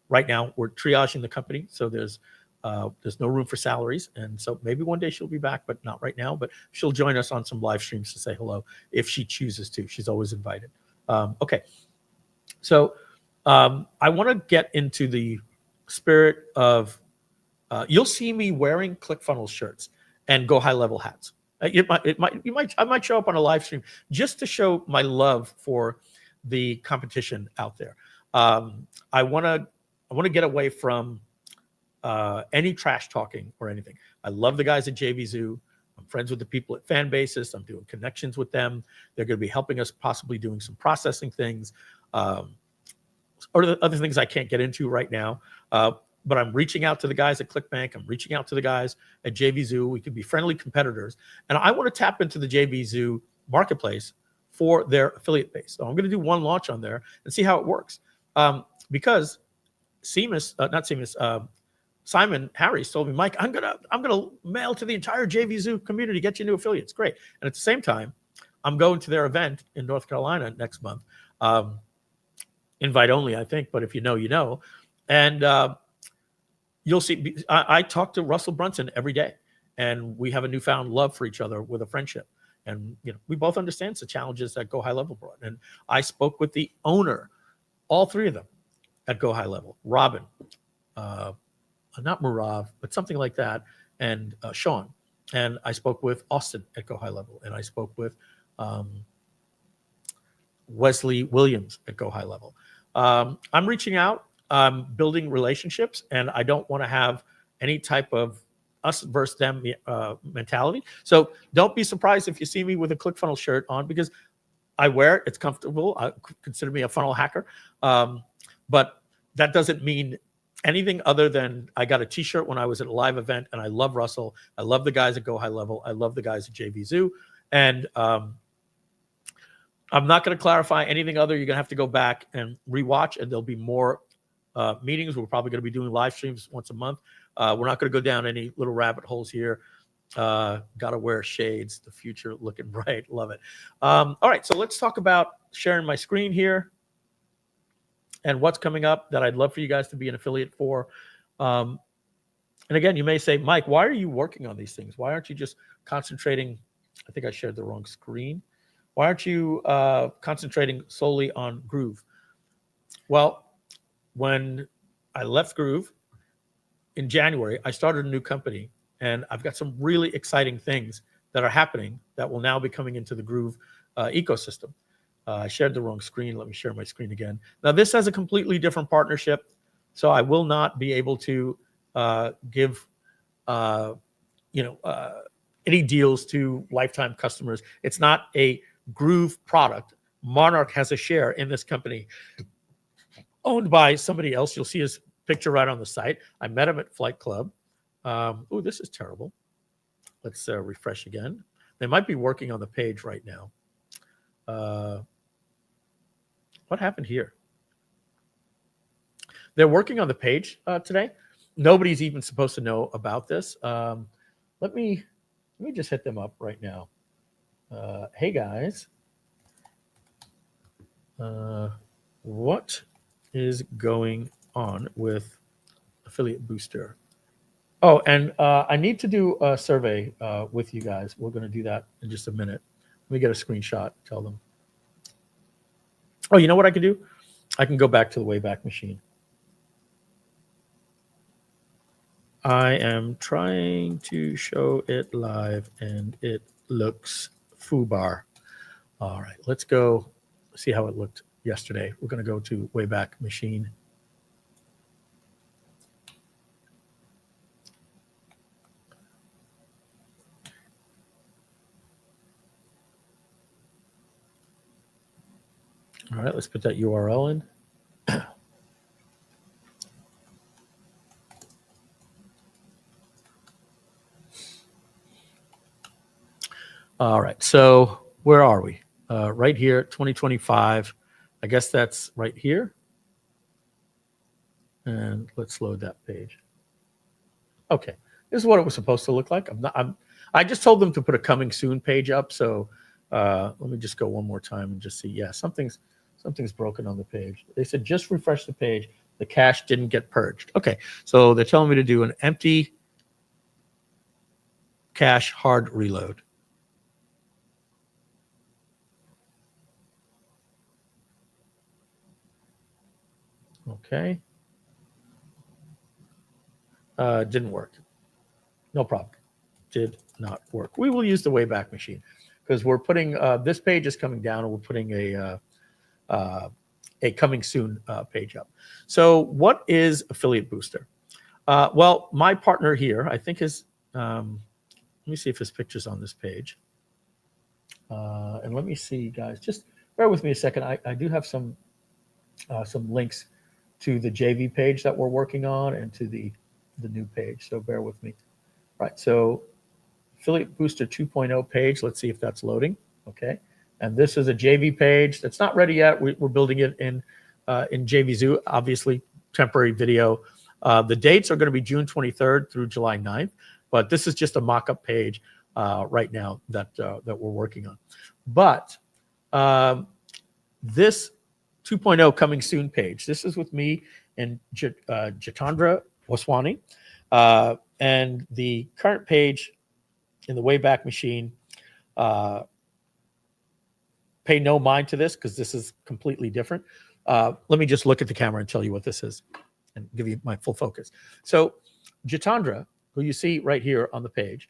right now we're triaging the company, so there's no room for salaries, and so maybe one day she'll be back, but not right now. But she'll join us on some live streams to say hello if she chooses to. She's always invited. Okay, so I want to get into the spirit of. You'll see me wearing ClickFunnels shirts and Go High Level hats. I might show up on a live stream just to show my love for the competition out there. I want to get away from any trash talking or anything. I love the guys at JVZoo. I'm friends with the people at Fanbasis. I'm doing connections with them. They're going to be helping us possibly doing some processing things, or the other things I can't get into right now. But I'm reaching out to the guys at ClickBank. I'm reaching out to the guys at JVZoo. We can be friendly competitors. And I want to tap into the JVZoo marketplace for their affiliate base. So I'm going to do one launch on there and see how it works. Because Simon Harris told me, Mike, I'm gonna mail to the entire JVZoo community, get you new affiliates. Great. And at the same time, I'm going to their event in North Carolina next month. Invite only, I think, but if you know, you know. And you'll see, I talk to Russell Brunson every day, and we have a newfound love for each other with a friendship. And we both understand the challenges that Go High Level brought. And I spoke with the owner, all three of them at Go High Level, Robin, not Murav, but something like that, and Sean. And I spoke with Austin at Go High Level, and I spoke with Wesley Williams at Go High Level. I'm reaching out, building relationships, and I don't want to have any type of us versus them mentality. So don't be surprised if you see me with a ClickFunnels shirt on, because I wear it. It's comfortable. I consider me a funnel hacker. But that doesn't mean anything other than I got a t-shirt when I was at a live event, and I love Russell. I love the guys at Go High Level. I love the guys at JVZoo. And I'm not going to clarify anything other. You're going to have to go back and rewatch, and there'll be more meetings. We're probably going to be doing live streams once a month. We're not going to go down any little rabbit holes here. Got to wear shades. The future looking bright. Love it. All right, so let's talk about sharing my screen here and what's coming up that I'd love for you guys to be an affiliate for. And again, you may say, Mike, why are you working on these things? Why aren't you just concentrating? I think I shared the wrong screen. Why aren't you concentrating solely on Groove? Well, when I left Groove in January, I started a new company, and I've got some really exciting things that are happening that will now be coming into the Groove ecosystem. I shared the wrong screen. Let me share my screen again. Now, this has a completely different partnership, so I will not be able to give any deals to lifetime customers. It's not a Groove product. Monarch has a share in this company owned by somebody else. You'll see his picture right on the site. I met him at Flight Club. Oh, this is terrible. Let's refresh again. They might be working on the page right now. What happened here? They're working on the page today. Nobody's even supposed to know about this. Let me just hit them up right now. Hey guys, what is going on with Affiliate Booster? Oh, and I need to do a survey with you guys. We're going to do that in just a minute. Let me get a screenshot. Tell them. Oh, you know what I can do? I can go back to the Wayback Machine. I am trying to show it live, and it looks foobar. All right, let's go see how it looked yesterday. We're going to go to Wayback Machine. All right, let's put that URL in. All right, so where are we? Right here, 2025. I guess that's right here. And let's load that page. Okay, this is what it was supposed to look like. I just told them to put a coming soon page up. So let me just go one more time and just see. Yeah, something's broken on the page. They said just refresh the page. The cache didn't get purged. Okay, so they're telling me to do an empty cache hard reload. Okay. Didn't work. No problem. Did not work. We will use the Wayback Machine because we're putting this page is coming down, and we're putting a coming soon page up. So, what is Affiliate Booster? Well, my partner here, I think, is. Let me see if his picture's on this page. And let me see, guys. Just bear with me a second. I do have some links to the JV page that we're working on and to the new page. So bear with me. Right. So Affiliate Booster 2.0 page. Let's see if that's loading. Okay. And this is a JV page that's not ready yet. We're building it in JV Zoo, obviously temporary video. The dates are going to be June 23rd through July 9th, but this is just a mock-up page right now that we're working on. But this 2.0 coming soon page. This is with me and Jitendra Waswani. And the current page in the Wayback Machine, pay no mind to this because this is completely different. Let me just look at the camera and tell you what this is and give you my full focus. So Jitendra, who you see right here on the page,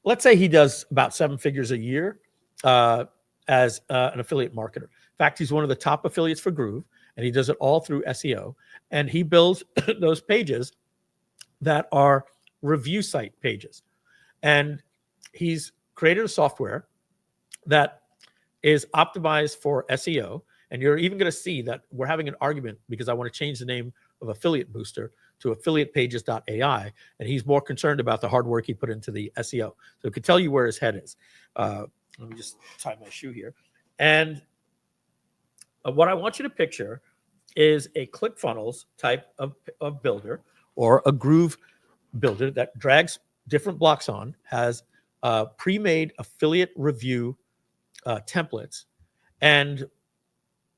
let's say he does about 7 figures a year as an affiliate marketer. In fact, he's one of the top affiliates for Groove, and he does it all through SEO. And he builds those pages that are review site pages. And he's created a software that is optimized for SEO. And you're even going to see that we're having an argument because I want to change the name of Affiliate Booster to affiliatepages.ai. And he's more concerned about the hard work he put into the SEO. So it could tell you where his head is. Let me just tie my shoe here. And what I want you to picture is a ClickFunnels type of builder or a Groove builder that drags different blocks on, has pre-made affiliate review templates. And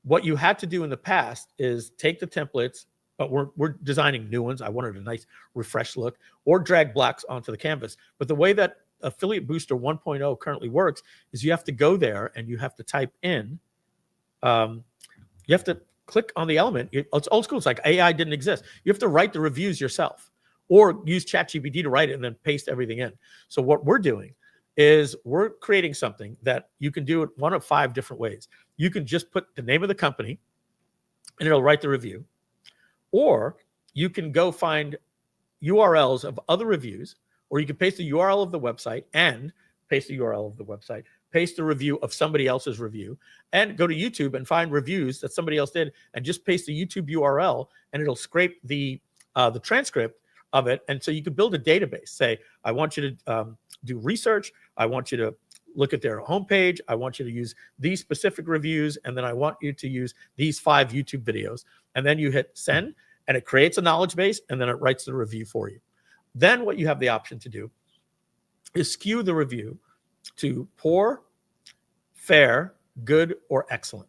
what you had to do in the past is take the templates, but we're designing new ones. I wanted a nice refresh look, or drag blocks onto the canvas. But the way that Affiliate Booster 1.0 currently works is you have to go there and you have to type in, you have to click on the element. It's old school. It's like AI didn't exist. You have to write the reviews yourself or use ChatGPT to write it and then paste everything in. So what we're doing is we're creating something that you can do it one of 5 different ways. You can just put the name of the company and it'll write the review. Or you can go find URLs of other reviews, or you can paste the URL of the website and paste the URL of the website, paste the review of somebody else's review, and go to YouTube and find reviews that somebody else did, and just paste the YouTube URL, and it'll scrape the transcript of it. And so you could build a database. Say, I want you to do research. I want you to look at their homepage. I want you to use these specific reviews, and then I want you to use these 5 YouTube videos. And then you hit send, and it creates a knowledge base, and then it writes the review for you. Then what you have the option to do is skew the review to poor, fair, good, or excellent.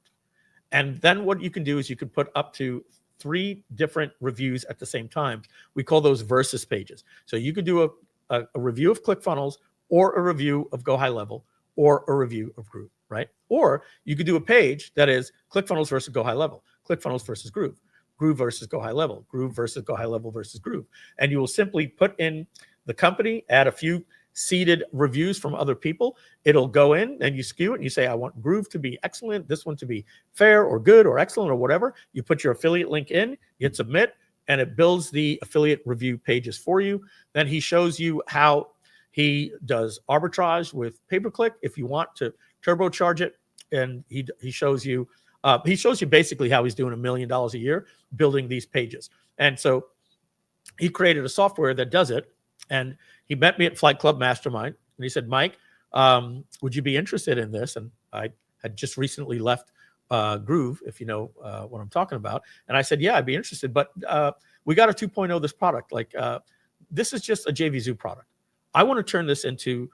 And then what you can do is you can put up to 3 different reviews at the same time. We call those versus pages. So you could do a review of ClickFunnels, or a review of Go High Level, or a review of Groove, right? Or you could do a page that is ClickFunnels versus Go High Level, ClickFunnels versus Groove, Groove versus Go High Level, Groove versus Go High Level versus Groove. And you will simply put in the company, add a few seeded reviews from other people. It'll go in and you skew it and you say, I want Groove to be excellent, this one to be fair or good or excellent or whatever. You put your affiliate link in, you hit submit, and it builds the affiliate review pages for you. Then he shows you how he does arbitrage with pay-per-click if you want to turbocharge it. And he shows you basically how he's doing $1 million a year building these pages. And so he created a software that does it. And he met me at Flight Club Mastermind, and he said, Mike, would you be interested in this? And I had just recently left Groove, if you know what I'm talking about. And I said, yeah, I'd be interested. But we got a 2.0 this product. This is just a JVZoo product. I want to turn this into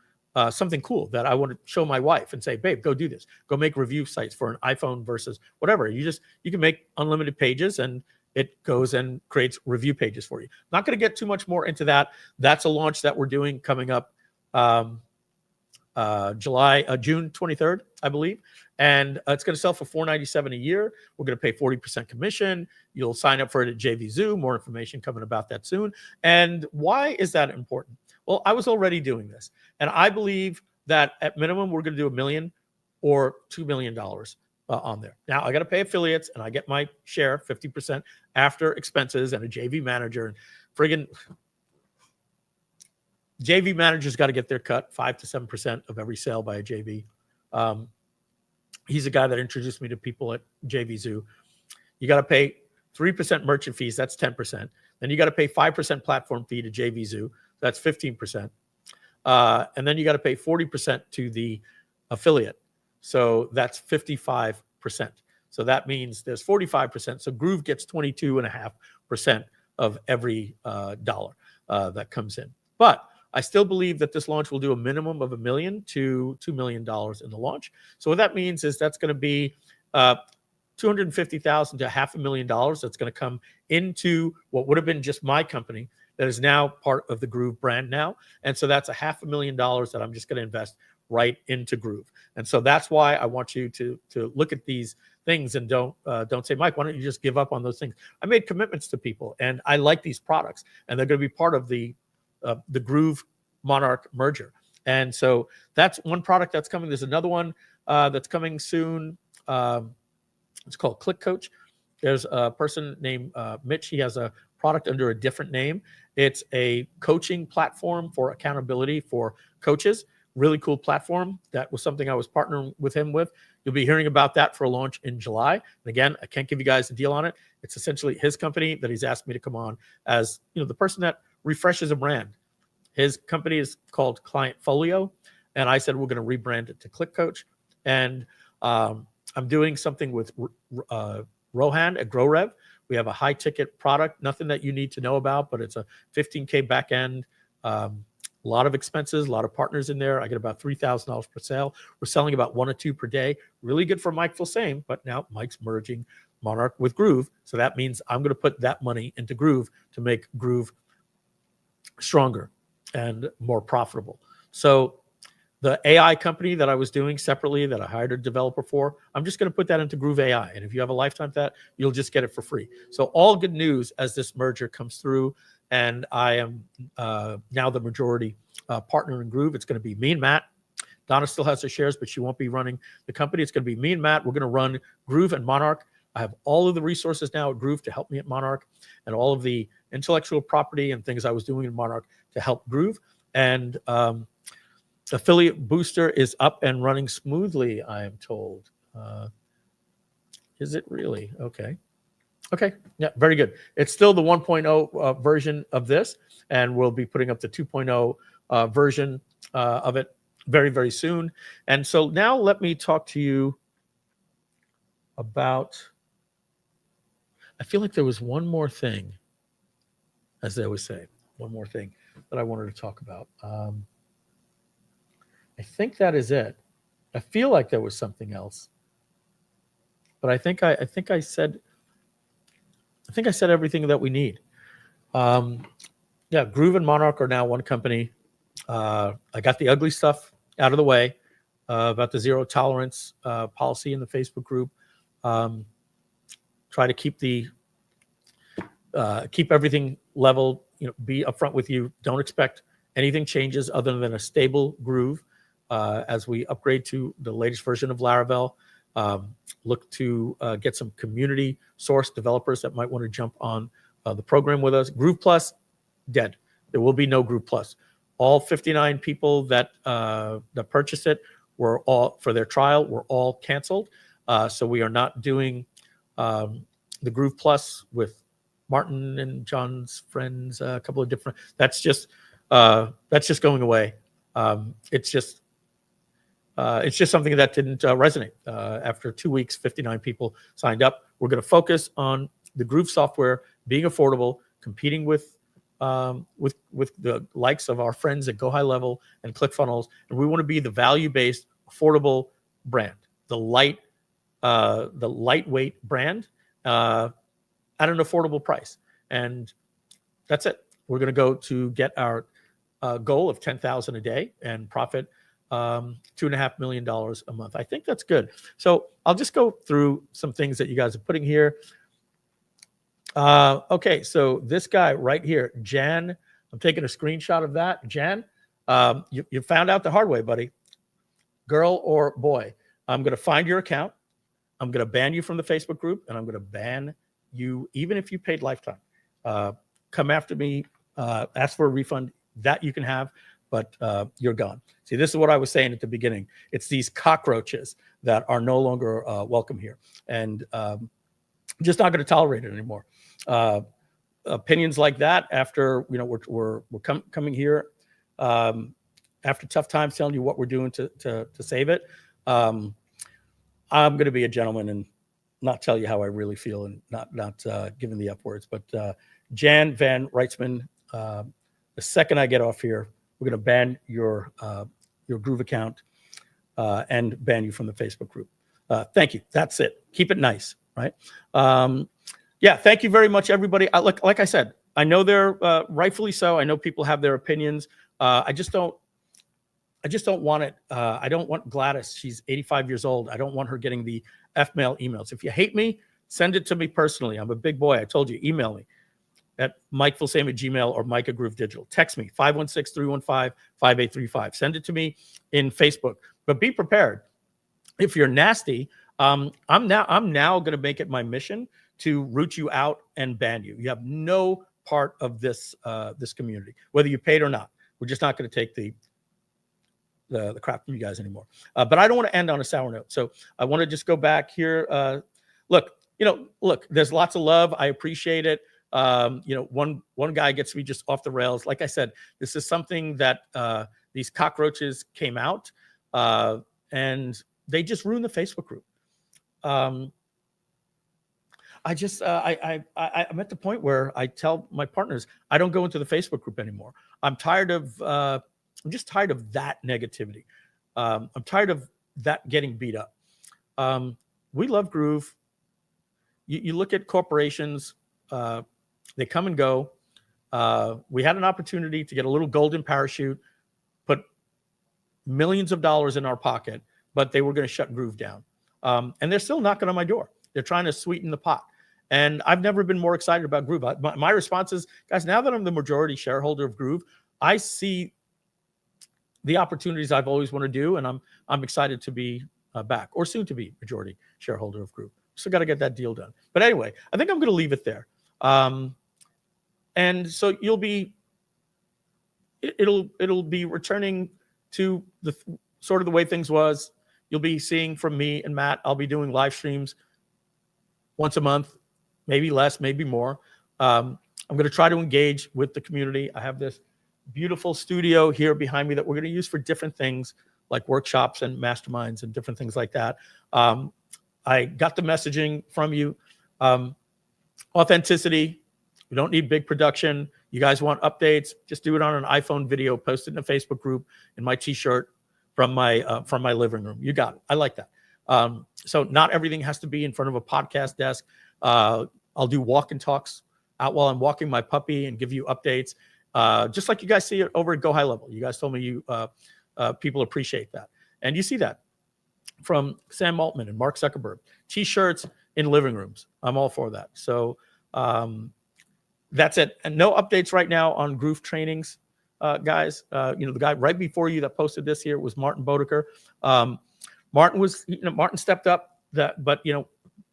something cool that I want to show my wife and say, babe, go do this. Go make review sites for an iPhone versus whatever. You can make unlimited pages, and it goes and creates review pages for you. Not going to get too much more into that. That's a launch that we're doing coming up June 23rd, I believe. And it's going to sell for $497 a year. We're going to pay 40% commission. You'll sign up for it at JVZoo. More information coming about that soon. And why is that important? Well, I was already doing this. And I believe that at minimum, we're going to do $1 million or $2 million on there. Now, I got to pay affiliates, and I get my share, 50% after expenses, and a JV manager. And friggin' JV managers got to get their cut, 5 to 7% of every sale by a JV. He's a guy that introduced me to people at JVZoo. You got to pay 3% merchant fees. That's 10%. Then you got to pay 5% platform fee to JVZoo. That's 15%. And then you got to pay 40% to the affiliate. So that's 55%. So that means there's 45%. So Groove gets 22.5% of every dollar that comes in. But I still believe that this launch will do a minimum of $1 million to $2 million in the launch. So what that means is that's going to be $250,000 to $500,000 that's going to come into what would have been just my company that is now part of the Groove brand now. And so that's $500,000 that I'm just going to invest right into Groove. And so that's why I want you to look at these things and don't say, Mike, why don't you just give up on those things? I made commitments to people, and I like these products, and they're going to be part of the Groove Monarch merger. And so that's one product that's coming. There's another one that's coming soon. It's called Click Coach. There's a person named Mitch. He has a product under a different name. It's a coaching platform for accountability for coaches. Really cool platform. That was something I was partnering with him with. You'll be hearing about that for a launch in July. And again, I can't give you guys a deal on it. It's essentially his company that he's asked me to come on as, the person that refreshes a brand. His company is called Client Folio, and I said we're going to rebrand it to Click Coach. And I'm doing something with Rohan at GrowRev. We have a high ticket product, nothing that you need to know about, but it's a 15K back end. A lot of expenses, a lot of partners in there. I get about $3,000 per sale. We're selling about 1 or 2 per day. Really good for Mike Filsaime, but now Mike's merging Monarch with Groove. So that means I'm going to put that money into Groove to make Groove stronger and more profitable. So the AI company that I was doing separately that I hired a developer for, I'm just going to put that into Groove AI. And if you have a lifetime for that, you'll just get it for free. So all good news as this merger comes through. And I am now the majority partner in Groove. It's going to be me and Matt. Donna still has her shares, but she won't be running the company. It's going to be me and Matt. We're going to run Groove and Monarch I have all of the resources now at Groove to help me at Monarch, and all of the intellectual property and things I was doing in Monarch to help Groove. And affiliate booster is up and running smoothly, I am told. Is it really? Okay. Okay. Yeah, very good. It's still the 1.0 version of this, and we'll be putting up the 2.0 version of it very, very soon. And so now let me talk to you about, I feel like there was one more thing, as they always say, one more thing that I wanted to talk about. I think that is it. I feel like there was something else, but I think I said everything that we need. Yeah, Groove and Monarch are now one company. I got the ugly stuff out of the way about the zero tolerance policy in the Facebook group. Try to keep keep everything level. Be upfront with you. Don't expect anything changes other than a stable Groove as we upgrade to the latest version of Laravel. Look to get some community source developers that might want to jump on the program with us. Groove Plus, dead. There will be no Groove Plus. All 59 people that purchased it were all for their trial were all canceled. So we are not doing the Groove Plus with Martin and John's friends. A couple of different. That's just going away. It's just something that didn't resonate. After 2 weeks, 59 people signed up. We're going to focus on the Groove software being affordable, competing with the likes of our friends at Go High Level and ClickFunnels, and we want to be the value-based, affordable brand, the lightweight brand at an affordable price, and that's it. We're going to go to get our goal of 10,000 a day and profit $2.5 million a month. I think that's good. So I'll just go through some things that you guys are putting here. Okay, so this guy right here, Jan, I'm taking a screenshot of that. Jan, you found out the hard way, buddy. Girl or boy, I'm going to find your account. I'm going to ban you from the Facebook group, and I'm going to ban you even if you paid lifetime. Come after me, ask for a refund. That you can have, but you're gone. See, this is what I was saying at the beginning. It's these cockroaches that are no longer welcome here, and just not going to tolerate it anymore. Opinions like that after we're coming here after tough times, telling you what we're doing to save it. I'm going to be a gentleman and not tell you how I really feel and not giving the upwards. But Jan Van Reitzman, the second I get off here, we're going to ban your Groove account and ban you from the Facebook group. Thank you. That's it. Keep it nice, right? Yeah, thank you very much, everybody. Like I said, I know they're rightfully so. I know people have their opinions. I just don't want it. I don't want Gladys. She's 85 years old. I don't want her getting the F-mail emails. If you hate me, send it to me personally. I'm a big boy. I told you, email me at MikeFilsaime@gmail or Mike at Groove Digital. Text me, 516-315-5835. Send it to me in Facebook. But be prepared. If you're nasty, I'm now going to make it my mission to root you out and ban you. You have no part of this community, whether you paid or not. We're just not going to take the crap from you guys anymore. But I don't want to end on a sour note. So I want to just go back here. Look, there's lots of love. I appreciate it. One guy gets me just off the rails. Like I said, this is something that these cockroaches came out and they just ruined the Facebook group. I'm at the point where I tell my partners, I don't go into the Facebook group anymore. I'm just tired of that negativity. I'm tired of that getting beat up. We love Groove. You look at corporations, they come and go. We had an opportunity to get a little golden parachute, put millions of dollars in our pocket, but they were going to shut Groove down. And they're still knocking on my door. They're trying to sweeten the pot. And I've never been more excited about Groove. My response is, guys, now that I'm the majority shareholder of Groove, I see the opportunities I've always wanted to do, and I'm excited to be back, or soon to be majority shareholder of Groove. Still got to get that deal done. But anyway, I think I'm going to leave it there. And so it'll be returning to the sort of the way things was. You'll be seeing from me and Matt. I'll be doing live streams once a month, maybe less, maybe more. I'm going to try to engage with the community. I have this beautiful studio here behind me that we're going to use for different things like workshops and masterminds and different things like that. I got the messaging from you. Authenticity. We don't need big production. You guys want updates? Just do it on an iPhone video, post it in a Facebook group in my t-shirt from my living room. You got it. I like that. So not everything has to be in front of a podcast desk. I'll do walk and talks out while I'm walking my puppy and give you updates. Just like you guys see it over at Go High Level. You guys told me people appreciate that. And you see that from Sam Altman and Mark Zuckerberg. T-shirts in living rooms. I'm all for that. So that's it. And no updates right now on Groove trainings, guys. The guy right before you that posted this here was Martin Bodeker. Martin stepped up but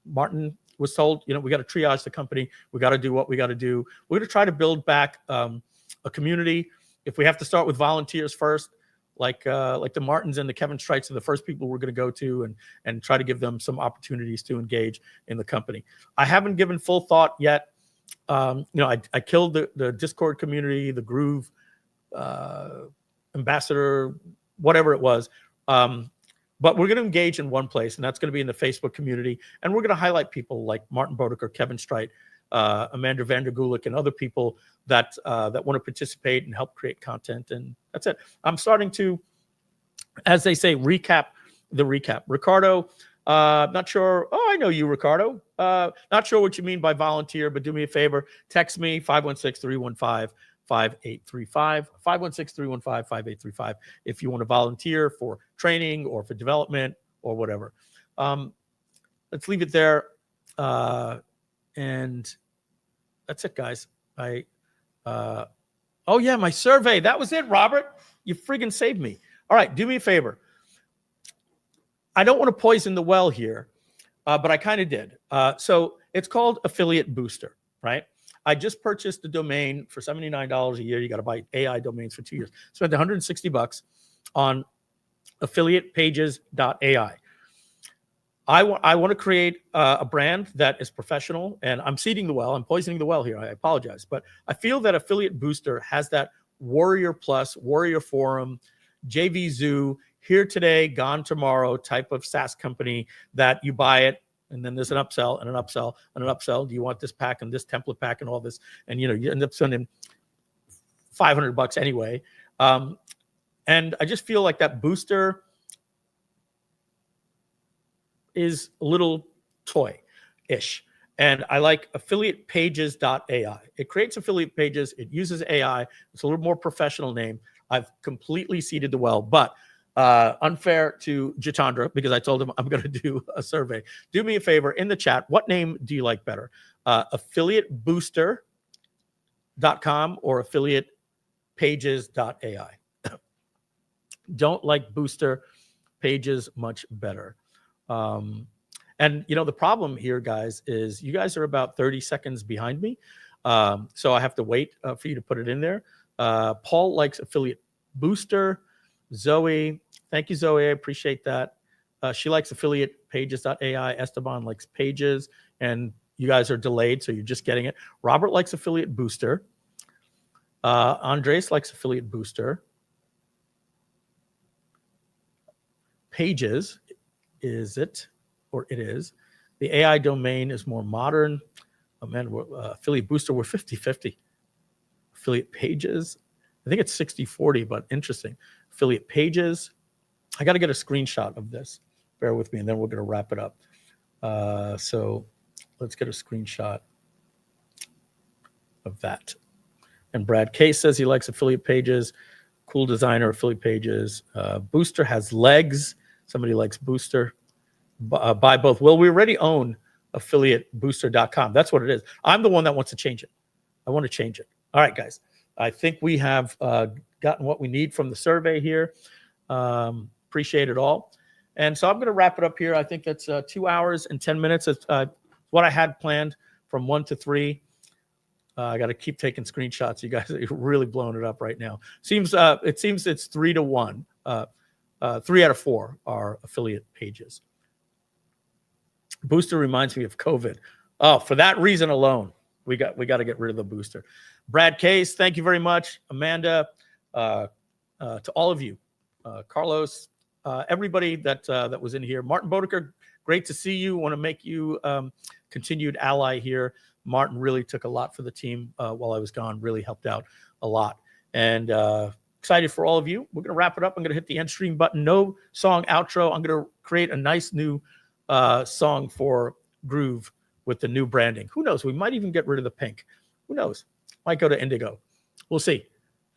Martin was told, we got to triage the company. We got to do what we got to do. We're going to try to build back a community. If we have to start with volunteers first, like the Martins and the Kevin Strites are the first people we're going to go to and try to give them some opportunities to engage in the company. I haven't given full thought yet. I killed the Discord community, the Groove ambassador, whatever it was. But we're going to engage in one place, and that's going to be in the Facebook community. And we're going to highlight people like Martin Bodeker, Kevin Strite, Amanda Vandergulik, and other people that want to participate and help create content. And that's it. I'm starting to, as they say, recap the recap. Ricardo, not sure. Oh, I know you, Ricardo. Not sure what you mean by volunteer, but do me a favor. Text me, 516-315-5835, 516-315-5835 if you want to volunteer for training or for development or whatever. Let's leave it there. And that's it, guys. Oh yeah, my survey. That was it, Robert. You friggin' saved me. All right, do me a favor. I don't want to poison the well here, but I kind of did. So it's called Affiliate Booster, right? I just purchased the domain for $79 a year. You got to buy AI domains for 2 years. Spent $160 on affiliatepages.ai. I want to create a brand that is professional, and I'm seeding the well. I'm poisoning the well here. I apologize. But I feel that Affiliate Booster has that Warrior Plus, Warrior Forum, JV Zoo, here today, gone tomorrow type of SaaS company that you buy it, and then there's an upsell and an upsell and an upsell. Do you want this pack and this template pack and all this? And, you end up spending $500 anyway. And I just feel like that booster is a little toy-ish. And I like affiliatepages.ai. It creates affiliate pages. It uses AI. It's a little more professional name. I've completely seeded the well, but unfair to Jitendra because I told him I'm going to do a survey. Do me a favor in the chat. What name do you like better? Affiliatebooster.com or affiliatepages.ai? Don't like booster pages much better. And the problem here, guys, is you guys are about 30 seconds behind me. So I have to wait for you to put it in there. Paul likes Affiliate Booster. Zoe, thank you, Zoe. I appreciate that. She likes affiliatepages.ai. Esteban likes Pages, and you guys are delayed, so you're just getting it. Robert likes Affiliate Booster. Andres likes Affiliate Booster. Pages, is it? Or it is. The AI domain is more modern. Oh, man, Affiliate Booster, we're 50-50. Affiliate Pages, I think it's 60-40, but interesting. Affiliate Pages. I got to get a screenshot of this. Bear with me, and then we're going to wrap it up. So let's get a screenshot of that. And Brad Case says he likes Affiliate Pages. Cool designer, Affiliate Pages. Booster has legs. Somebody likes Booster. Buy both. Well, we already own affiliatebooster.com. That's what it is. I'm the one that wants to change it. I want to change it. All right, guys. I think we have gotten what we need from the survey here. Appreciate it all. And so I'm going to wrap it up here. I think that's 2 hours and 10 minutes. It's what I had planned from 1 to 3. I got to keep taking screenshots. You guys are really blowing it up right now. It seems it's 3 to 1. 3 out of 4 are affiliate pages. Booster reminds me of COVID. Oh, for that reason alone, we got to get rid of the booster. Brad Case, thank you very much. Amanda, to all of you, Carlos, everybody that was in here. Martin Bodeker, great to see you. Want to make you continued ally here. Martin really took a lot for the team while I was gone. Really helped out a lot. And excited for all of you. We're going to wrap it up. I'm going to hit the end stream button. No song outro. I'm going to create a nice new song for Groove with the new branding. Who knows? We might even get rid of the pink. Who knows? Might go to indigo. We'll see.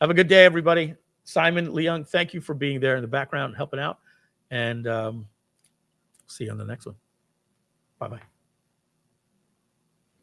Have a good day, everybody. Simon, Leung, thank you for being there in the background and helping out. And see you on the next one. Bye-bye.